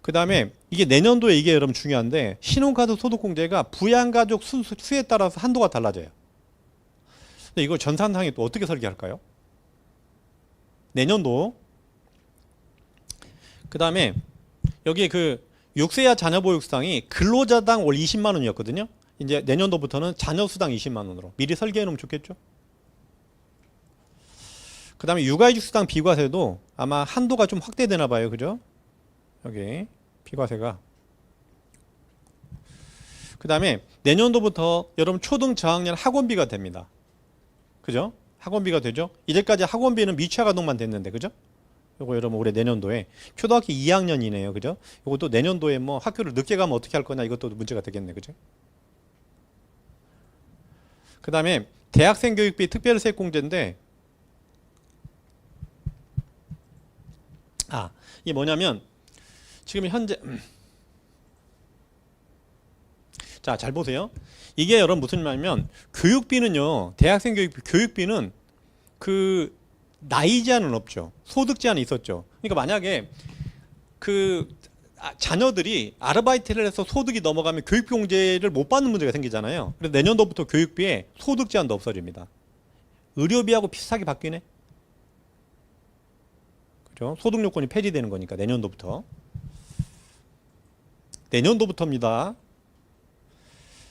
그 다음에 이게 내년도에 이게 여러분 중요한데 신용카드 소득공제가 부양가족 수에 따라서 한도가 달라져요. 근데 이거 전산상에 또 어떻게 설계할까요? 내년도. 그 다음에 여기 그 6세야 자녀보육수당이 근로자당 월 20만 원이었거든요. 이제 내년도부터는 자녀수당 20만 원으로 미리 설계해 놓으면 좋겠죠. 그 다음에 육아휴직수당 비과세도 아마 한도가 좀 확대되나 봐요. 그죠? 여기 비과세가. 그 다음에 내년도부터 여러분 초등 저학년 학원비가 됩니다. 그죠? 학원비가 되죠. 이제까지 학원비는 미취학아동만 됐는데 그죠? 요거 여러분 올해 내년도에 초등학교 2학년이네요. 그죠? 요것도 내년도에 뭐 학교를 늦게 가면 어떻게 할 거냐 이것도 문제가 되겠네. 그죠? 그 다음에 대학생 교육비 특별세공제인데 이게 뭐냐면 지금 현재 자, 잘 보세요. 이게 여러분 무슨 말이냐면 교육비는요. 대학생 교육비는 그 나이 제한은 없죠. 소득 제한이 있었죠. 그러니까 만약에 그 자녀들이 아르바이트를 해서 소득이 넘어가면 교육비 공제를 못 받는 문제가 생기잖아요. 그래서 내년도부터 교육비에 소득 제한도 없어집니다. 의료비하고 비슷하게 바뀌네. 그죠? 소득 요건이 폐지되는 거니까 내년도부터. 내년도부터입니다.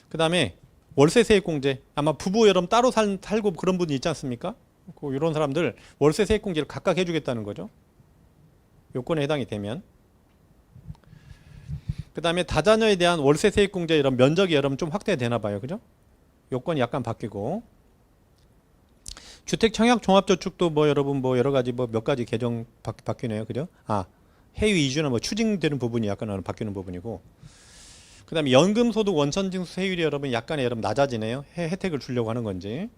그 다음에 월세 세액 공제. 아마 부부 여러분 따로 살고 그런 분이 있지 않습니까? 이런 사람들 월세 세액 공제를 각각 해주겠다는 거죠. 요건에 해당이 되면. 그 다음에 다자녀에 대한 월세 세액 공제 이런 면적이 여러분 좀 확대되나 봐요. 그죠? 요건이 약간 바뀌고. 주택 청약 종합저축도 뭐 여러분 뭐 여러 가지 뭐 몇 가지 개정 바뀌네요. 그죠? 해외 이주나 뭐 추진되는 부분이 약간 바뀌는 부분이고. 그 다음에 연금소득 원천징수 세율이 여러분 약간의 여러분 낮아지네요. 혜택을 주려고 하는 건지.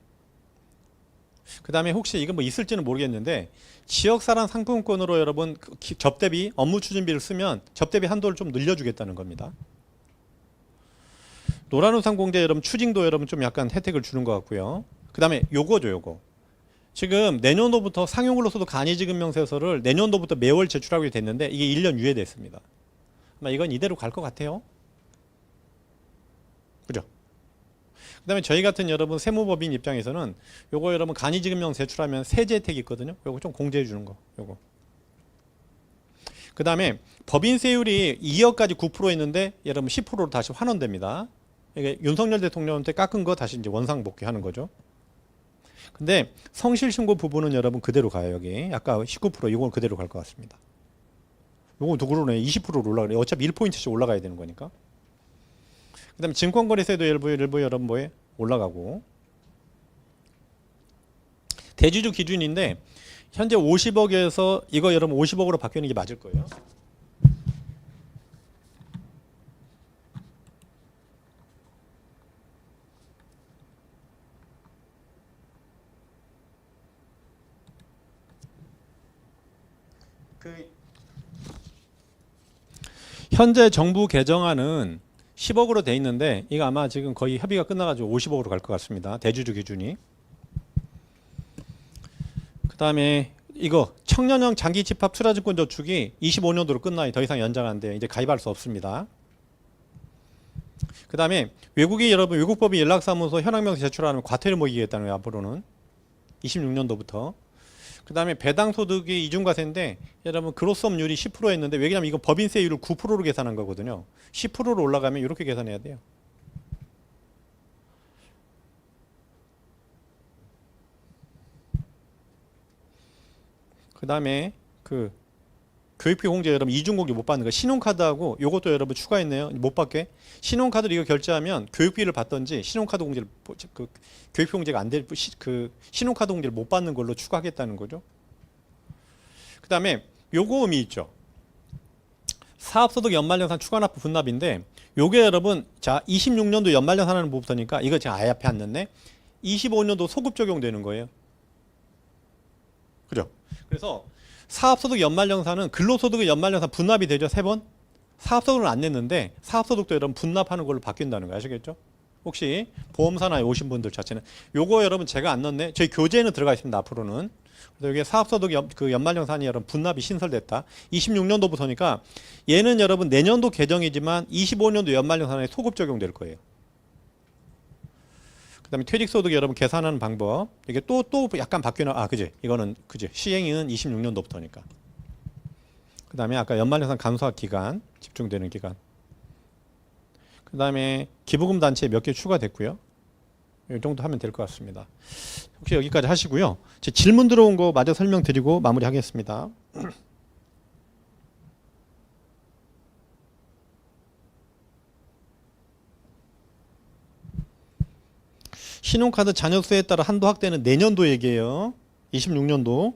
그 다음에 혹시 이건 뭐 있을지는 모르겠는데 지역사랑 상품권으로 여러분 접대비 업무 추진비를 쓰면 접대비 한도를 좀 늘려주겠다는 겁니다. 노란우산 공제 여러분 추징도 여러분 좀 약간 혜택을 주는 것 같고요. 그 다음에 요거죠. 요거 지금 내년도부터 상용근로소득 간이지급명세서를 내년도부터 매월 제출하게 됐는데 이게 1년 유예됐습니다. 아마 이건 이대로 갈 것 같아요. 그죠? 그 다음에 저희 같은 여러분 세무법인 입장에서는 요거 여러분 간이지급명 제출하면 세제 혜택이 있거든요. 요거 좀 공제해 주는 거. 요거. 그 다음에 법인세율이 2억까지 9%였는데 여러분 10%로 다시 환원됩니다. 이게 윤석열 대통령한테 깎은 거 다시 이제 원상복귀하는 거죠. 근데 성실신고 부분은 여러분 그대로 가요. 여기 아까 19% 이건 그대로 갈 것 같습니다. 요거 누구로네 20%로 올라가네. 어차피 1포인트씩 올라가야 되는 거니까. 그 다음에 증권거래세도 일부 여러분 뭐에 올라가고. 대주주 기준인데 현재 50억에서 이거 여러분 50억으로 바뀌는 게 맞을 거예요. 현재 정부 개정안은 10억으로 돼 있는데 이거 아마 지금 거의 협의가 끝나가지고 50억으로 갈 것 같습니다. 대주주 기준이. 그 다음에 이거 청년형 장기 집합 투자증권 저축이 25년도로 끝나요. 더 이상 연장 안 돼요. 이제 가입할 수 없습니다. 그 다음에 외국인 여러분 외국법인 연락사무소 현황명세 제출하면 과태료 먹이겠다는 거예요. 앞으로는 26년도부터. 그 다음에 배당소득이 이중과세인데 여러분 그로스업률이 10%였는데 왜냐면 이거 법인세율을 9%로 계산한 거거든요. 10%로 올라가면 이렇게 계산해야 돼요. 그 다음에 그 교육비 공제 여러분 이중공제 못 받는 거 신용카드하고 요것도 여러분 추가했네요. 못 받게 신용카드를 이거 결제하면 교육비를 받던지 신용카드 공제를 그 교육비 공제가 안 될 그 신용카드 공제를 못 받는 걸로 추가하겠다는 거죠. 그 다음에 요거 의미 있죠. 사업소득 연말정산 추가납부 분납인데 요게 여러분 자 26년도 연말정산하는 부분부터니까 이거 제가 아예 앞에 안 넣네. 25년도 소급 적용되는 거예요. 그죠? 그래서 사업소득 연말정산은 근로소득의 연말정산 분납이 되죠. 3번. 사업소득은 안 냈는데 사업소득도 여러분 분납하는 걸로 바뀐다는 거 아시겠죠? 혹시 보험사나 오신 분들 자체는 요거 여러분 제가 안 넣네. 저희 교재에는 들어가 있습니다. 앞으로는. 그래서 이게 사업소득 그 연말정산이 여러분 분납이 신설됐다. 26년도부터니까 얘는 여러분 내년도 개정이지만 25년도 연말정산에 소급 적용될 거예요. 그 다음에 퇴직소득 여러분 계산하는 방법 이게 또 약간 바뀌는 그지 이거는 그지 시행은 26년도부터니까. 그 다음에 아까 연말정산 감소화 기간 집중되는 기간. 그 다음에 기부금 단체 몇 개 추가됐고요. 이 정도 하면 될 것 같습니다. 혹시 여기까지 하시고요. 제 질문 들어온 거 마저 설명드리고 마무리하겠습니다. 신용카드 잔여수에 따라 한도 확대는 내년도 얘기예요. 26년도.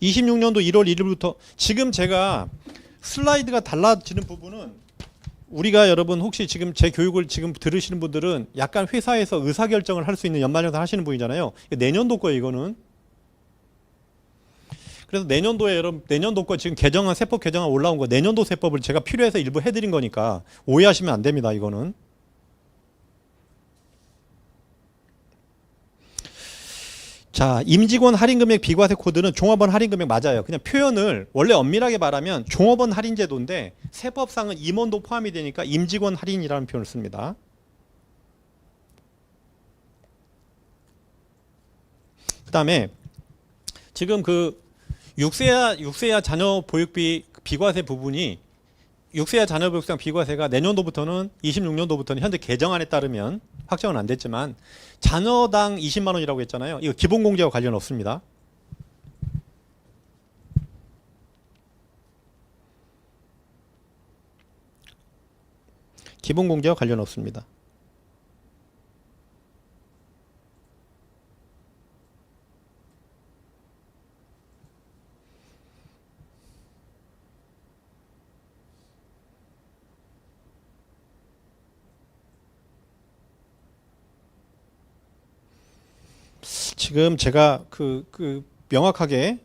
(26년도 1월 1일부터) 지금 제가 슬라이드가 달라지는 부분은 우리가 여러분 혹시 지금 제 교육을 지금 들으시는 분들은 약간 회사에서 의사결정을 할 수 있는 연말정산 하시는 분이잖아요. 내년도 거예요. 이거는 그래서 내년도에 여러분 내년도 거 지금 개정안 세법 개정안 올라온 거 내년도 세법을 제가 필요해서 일부 해드린 거니까 오해하시면 안 됩니다. 이거는. 자, 임직원 할인금액 비과세 코드는 종업원 할인금액 맞아요. 그냥 표현을 원래 엄밀하게 말하면 종업원 할인 제도인데 세법상은 임원도 포함이 되니까 임직원 할인이라는 표현을 씁니다. 그다음에 지금 그 육세야 자녀 보육비 비과세 부분이 육세야 자녀 보육상 비과세가 내년도부터는 26년도부터는 현재 개정안에 따르면 확정은 안 됐지만 자녀당 20만 원이라고 했잖아요. 이거 기본공제와 관련 없습니다. 기본공제와 관련 없습니다. 지금 제가 명확하게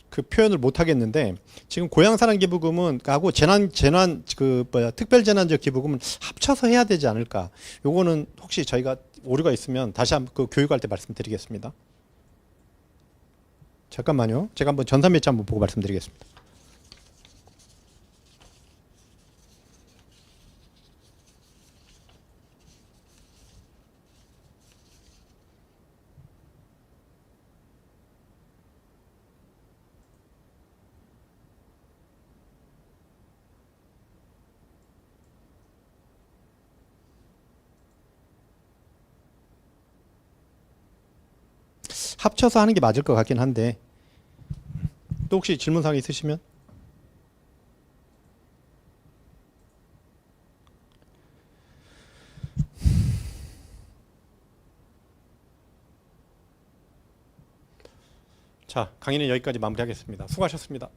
그 표현을 못 하겠는데 지금 고향사랑기부금은 하고 특별재난지역 기부금은 합쳐서 해야 되지 않을까? 요거는 혹시 저희가 오류가 있으면 다시 한번 그 교육할 때 말씀드리겠습니다. 잠깐만요. 제가 한번 전산 매치 한번 보고 말씀드리겠습니다. 합쳐서 하는 게 맞을 것 같긴 한데 또 혹시 질문사항 있으시면 자, 강의는 여기까지 마무리하겠습니다. 수고하셨습니다.